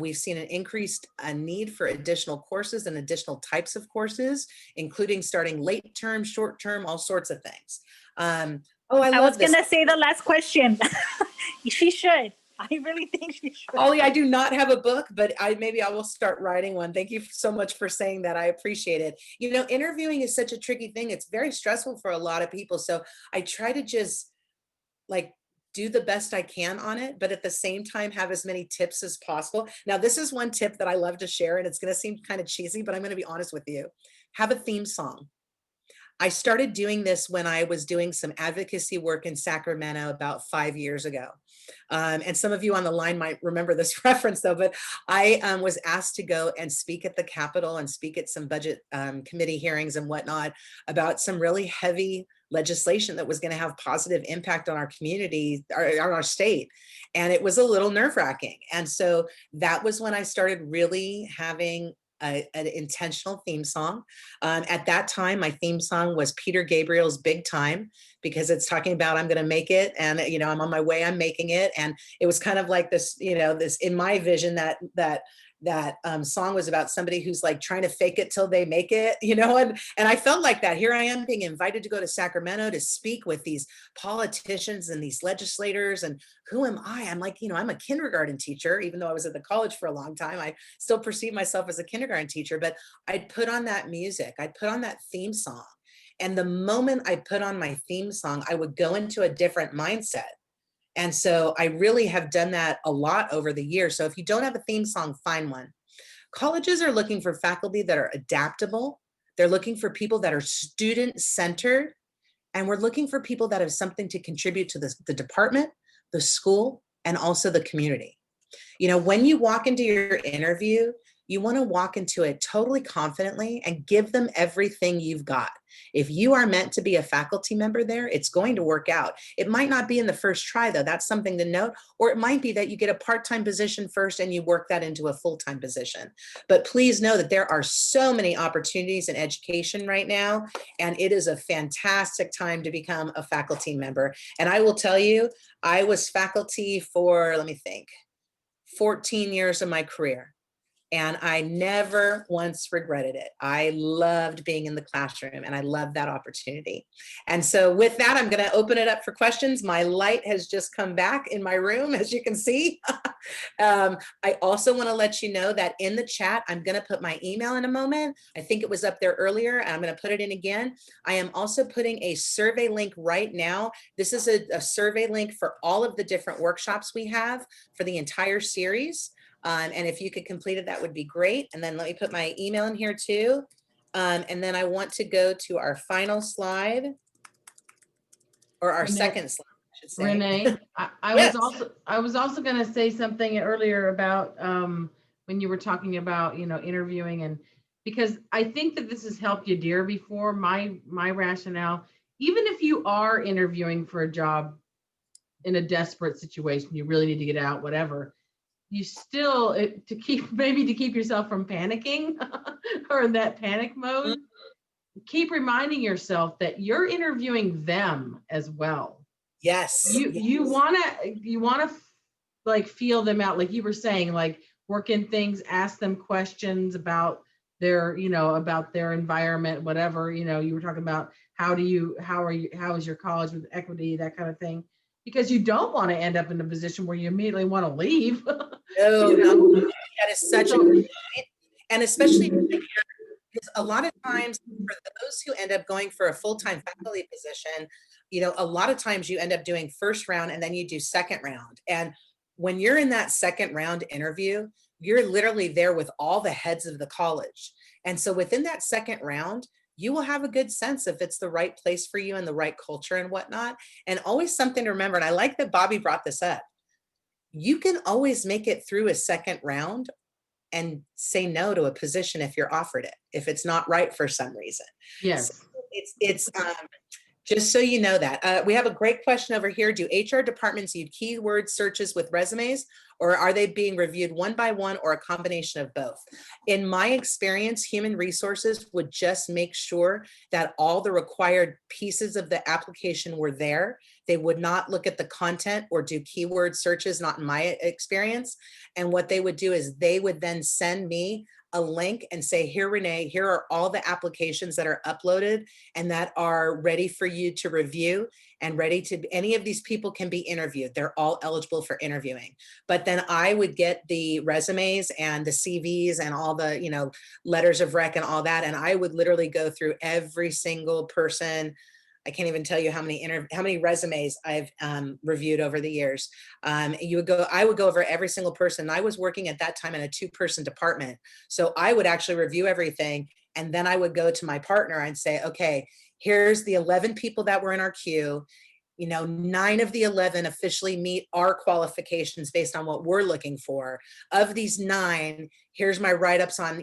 we've seen an increased need for additional courses and additional types of courses, including starting late term, short term, all sorts of things. I was this. gonna say the last question. She should. I really think she should. Ollie, I do not have a book, but maybe I will start writing one. Thank you so much for saying that. I appreciate it. Interviewing is such a tricky thing. It's very stressful for a lot of people. So I try to just like do the best I can on it, but at the same time, have as many tips as possible. Now, this is one tip that I love to share, and it's going to seem kind of cheesy, but I'm going to be honest with you. Have a theme song. I started doing this when I was doing some advocacy work in Sacramento about 5 years ago. And some of you on the line might remember this reference though, but I was asked to go and speak at the Capitol and speak at some budget committee hearings and whatnot about some really heavy legislation that was going to have positive impact on our community, or on our state. And it was a little nerve-wracking. And so that was when I started really having an intentional theme song. At that time, my theme song was Peter Gabriel's Big Time, because it's talking about I'm going to make it, and I'm on my way, I'm making it. And it was kind of like this, this in my vision that song was about somebody who's like trying to fake it till they make it, and I felt like that. Here I am being invited to go to Sacramento to speak with these politicians and these legislators, and who am I? I'm like, I'm a kindergarten teacher, even though I was at the college for a long time. I still perceive myself as a kindergarten teacher, but I'd put on that music, I'd put on that theme song. And the moment I put on my theme song, I would go into a different mindset. And so I really have done that a lot over the years. So if you don't have a theme song, find one. Colleges are looking for faculty that are adaptable. They're looking for people that are student-centered. And we're looking for people that have something to contribute to the department, the school, and also the community. When you walk into your interview, you want to walk into it totally confidently and give them everything you've got. If you are meant to be a faculty member there, it's going to work out. It might not be in the first try, though. That's something to note. Or it might be that you get a part-time position first and you work that into a full-time position. But please know that there are so many opportunities in education right now, and it is a fantastic time to become a faculty member. And I will tell you, I was faculty for, 14 years of my career. And I never once regretted it. I loved being in the classroom, and I loved that opportunity. And so with that, I'm going to open it up for questions. My light has just come back in my room, as you can see. I also want to let you know that in the chat, I'm going to put my email in a moment. I think it was up there earlier. I'm going to put it in again. I am also putting a survey link right now. This is a survey link for all of the different workshops we have for the entire series. And if you could complete it, that would be great. And then let me put my email in here too. And then I want to go to our final slide, or our second slide, I should say. Renee, I Yes. was also going to say something earlier about when you were talking about, interviewing, and because I think that this has helped you dear before. My rationale, even if you are interviewing for a job in a desperate situation, you really need to get out, whatever, you still, to keep yourself from panicking or in that panic mode, keep reminding yourself that you're interviewing them as well. Yes. You want to like feel them out, like you were saying, like work in things, ask them questions about their, about their environment, whatever, you were talking about how is your college with equity, that kind of thing. Because you don't want to end up in a position where you immediately want to leave. No, that is such a good point. And especially because a lot of times for those who end up going for a full-time faculty position, a lot of times you end up doing first round and then you do second round. And when you're in that second round interview, you're literally there with all the heads of the college. And so within that second round, you will have a good sense if it's the right place for you and the right culture and whatnot. And always something to remember, and I like that Bobby brought this up, you can always make it through a second round and say no to a position if you're offered it, if it's not right for some reason. Yes. So it's just so you know that. We have a great question over here. Do HR departments use keyword searches with resumes, or are they being reviewed one by one, or a combination of both? In my experience, human resources would just make sure that all the required pieces of the application were there. They would not look at the content or do keyword searches, not in my experience. And what they would do is they would then send me a link and say, here, Renee, here are all the applications that are uploaded and that are ready for you to review and ready to, any of these people can be interviewed. They're all eligible for interviewing. But then I would get the resumes and the CVs and all the, letters of rec and all that. And I would literally go through every single person. I can't even tell you how many resumes I've reviewed over the years. I would go over every single person. I was working at that time in a 2-person department. So I would actually review everything And then I would go to my partner and say, okay, here's the 11 people that were in our queue. 9 of the 11 officially meet our qualifications based on what we're looking for. Of these 9, here's my write-ups on,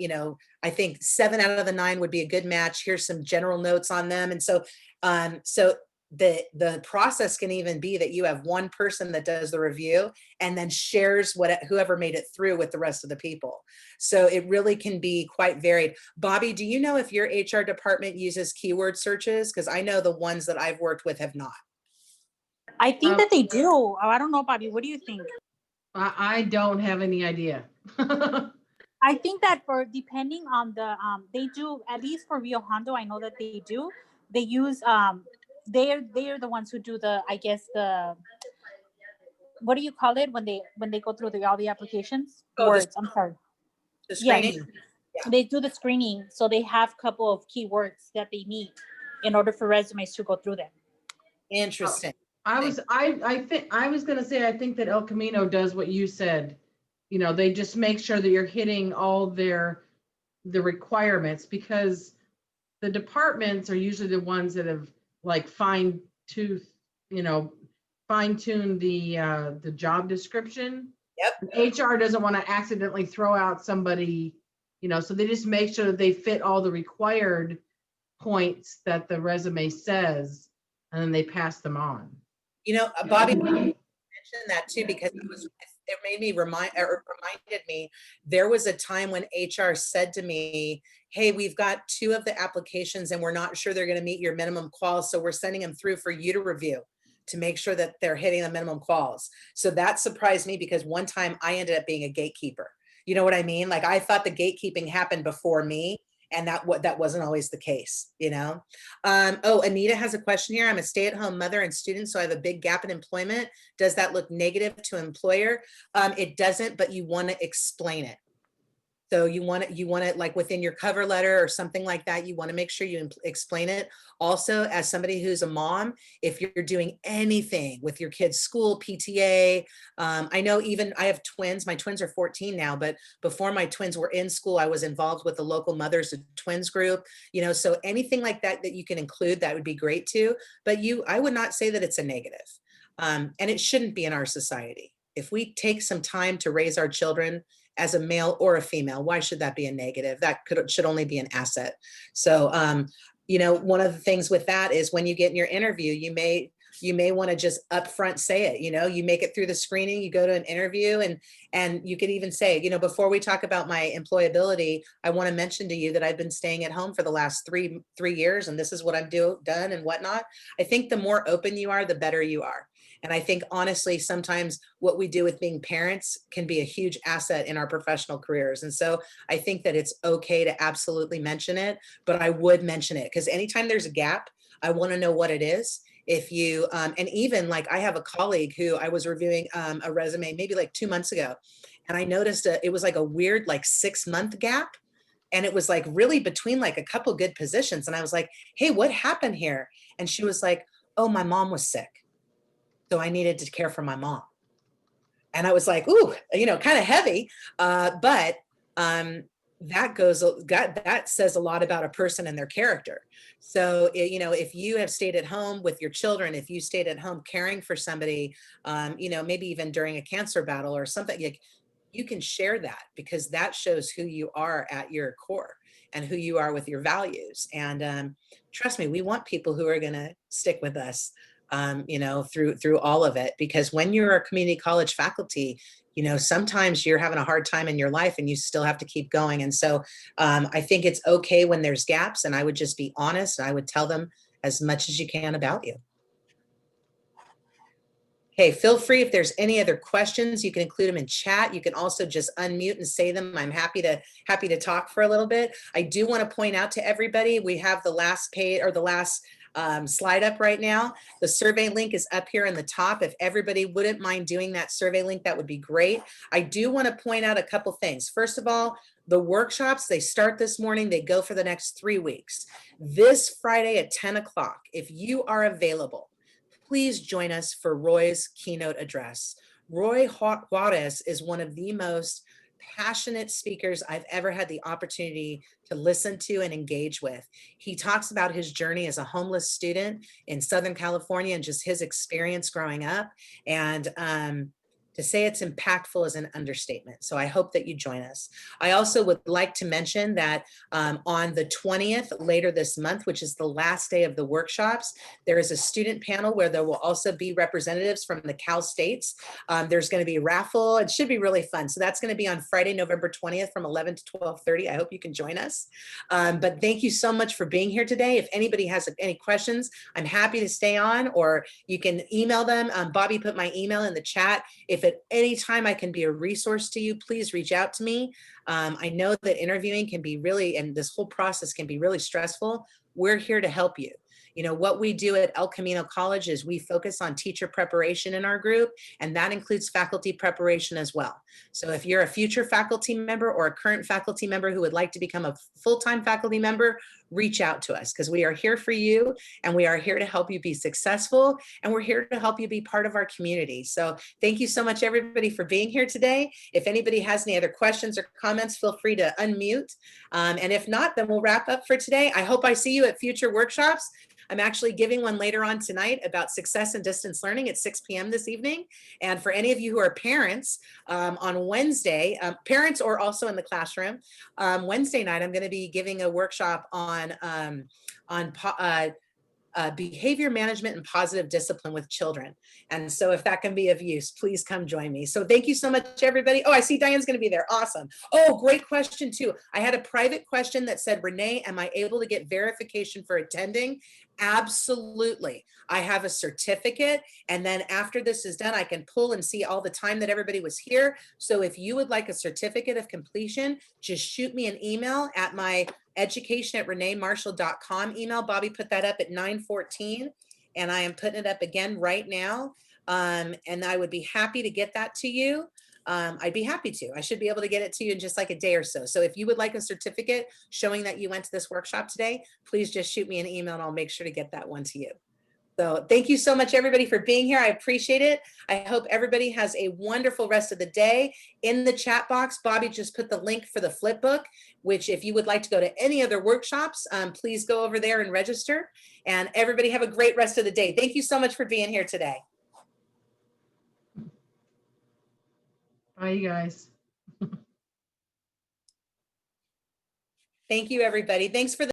I think 7 out of the 9 would be a good match. Here's some general notes on them. And so, the process can even be that you have one person that does the review and then shares whoever made it through with the rest of the people. So it really can be quite varied. Bobby, do you know if your HR department uses keyword searches? Because I know the ones that I've worked with have not. I think that they do. Oh, I don't know, Bobby. What do you think? I don't have any idea. I think that depending on the they do, at least for Rio Hondo, I know that they do. They use they're the ones who do I guess what do you call it when they go through all the applications? Words. I'm sorry. The screening. Yeah. They do the screening, so they have a couple of keywords that they need in order for resumes to go through them. Interesting. I was going to say, I think that El Camino does what you said. They just make sure that you're hitting all the requirements, because the departments are usually the ones that have like fine-tuned the job description. Yep. HR doesn't want to accidentally throw out somebody, so they just make sure that they fit all the required points that the resume says, and then they pass them on. Bobby mentioned that too, because it made me reminded me, there was a time when HR said to me, hey, we've got 2 of the applications and we're not sure they're going to meet your minimum quals, so we're sending them through for you to review to make sure that they're hitting the minimum quals. So that surprised me, because one time I ended up being a gatekeeper. You know what I mean? Like, I thought the gatekeeping happened before me, and that wasn't always the case, Oh, Anita has a question here. I'm a stay-at-home mother and student, so I have a big gap in employment. Does that look negative to employer? It doesn't, but you want to explain it. So you want it like within your cover letter or something like that. You want to make sure you explain it. Also, as somebody who's a mom, if you're doing anything with your kids' school, PTA, I know even I have twins. My twins are 14 now, but before my twins were in school, I was involved with the local Mothers of Twins group. So anything like that you can include, that would be great too. But I would not say that it's a negative, and it shouldn't be in our society. If we take some time to raise our children as a male or a female, why should that be a negative? That should only be an asset. So, one of the things with that is when you get in your interview, you may want to just upfront say it. You make it through the screening, you go to an interview, and you could even say, before we talk about my employability, I want to mention to you that I've been staying at home for the last three years, and this is what I've done and whatnot. I think the more open you are, the better you are. And I think, honestly, sometimes what we do with being parents can be a huge asset in our professional careers. And so I think that it's okay to absolutely mention it, but I would mention it because anytime there's a gap, I want to know what it is. If you, and even like I have a colleague who I was reviewing a resume maybe like 2 months ago, and I noticed it was like a weird like 6-month gap. And it was like really between like a couple good positions. And I was like, hey, what happened here? And she was like, oh, my mom was sick, so I needed to care for my mom. And I was like, ooh, kind of heavy. But that says a lot about a person and their character. So, if you have stayed at home with your children, if you stayed at home caring for somebody, maybe even during a cancer battle or something, you can share that, because that shows who you are at your core and who you are with your values. And trust me, we want people who are going to stick with us, through all of it, because when you're a community college faculty, sometimes you're having a hard time in your life and you still have to keep going. And so I think it's okay when there's gaps, and I would just be honest. And I would tell them as much as you can about you. Okay, feel free if there's any other questions, you can include them in chat. You can also just unmute and say them. I'm happy to talk for a little bit. I do want to point out to everybody, we have the last page or the last slide up right now. The survey link is up here in the top. If everybody wouldn't mind doing that survey link, that would be great. I do want to point out a couple things. First of all, the workshops, they start this morning, they go for the next 3 weeks. This Friday at 10 o'clock, if you are available, please join us for Roy's keynote address. Roy Juarez is one of the most passionate speakers I've ever had the opportunity to listen to and engage with. He talks about his journey as a homeless student in Southern California and just his experience growing up. And to say it's impactful is an understatement. So I hope that you join us. I also would like to mention that on the 20th, later this month, which is the last day of the workshops, there is a student panel where there will also be representatives from the Cal States. There's going to be a raffle. It should be really fun. So that's going to be on Friday, November 20th from 11 to 12:30. I hope you can join us. But thank you so much for being here today. If anybody has any questions, I'm happy to stay on, or you can email them. Bobby put my email in the chat. If at any time I can be a resource to you, please reach out to me. I know that interviewing can be really, and this whole process can be really stressful. We're here to help you. You know, what we do at El Camino College is we focus on teacher preparation in our group, and that includes faculty preparation as well. So if you're a future faculty member or a current faculty member who would like to become a full-time faculty member, reach out to us, because we are here for you, and we are here to help you be successful, and we're here to help you be part of our community. So thank you so much, everybody, for being here today. If anybody has any other questions or comments, feel free to unmute. And if not, then we'll wrap up for today. I hope I see you at future workshops. I'm actually giving one later on tonight about success and distance learning at 6 p.m. this evening. And for any of you who are parents, on Wednesday, parents or also in the classroom, Wednesday night, I'm going to be giving a workshop on behavior management and positive discipline with children. And so if that can be of use, please come join me. So thank you so much, everybody. Oh, I see Diane's going to be there. Awesome. Oh, great question too. I had a private question that said, Renee, am I able to get verification for attending? Absolutely. I have a certificate. And then after this is done, I can pull and see all the time that everybody was here. So if you would like a certificate of completion, just shoot me an email at my education@reneemarshall.com email. Bobby put that up at 9:14, and I am putting it up again right now. And I would be happy to get that to you. I'd be happy to. I should be able to get it to you in just like a day or so. So if you would like a certificate showing that you went to this workshop today, please just shoot me an email and I'll make sure to get that one to you. So thank you so much, everybody, for being here. I appreciate it. I hope everybody has a wonderful rest of the day. In the chat box, Bobby just put the link for the flip book, which if you would like to go to any other workshops, please go over there and register. And everybody have a great rest of the day. Thank you so much for being here today. Bye, you guys. Thank you, everybody. Thanks for the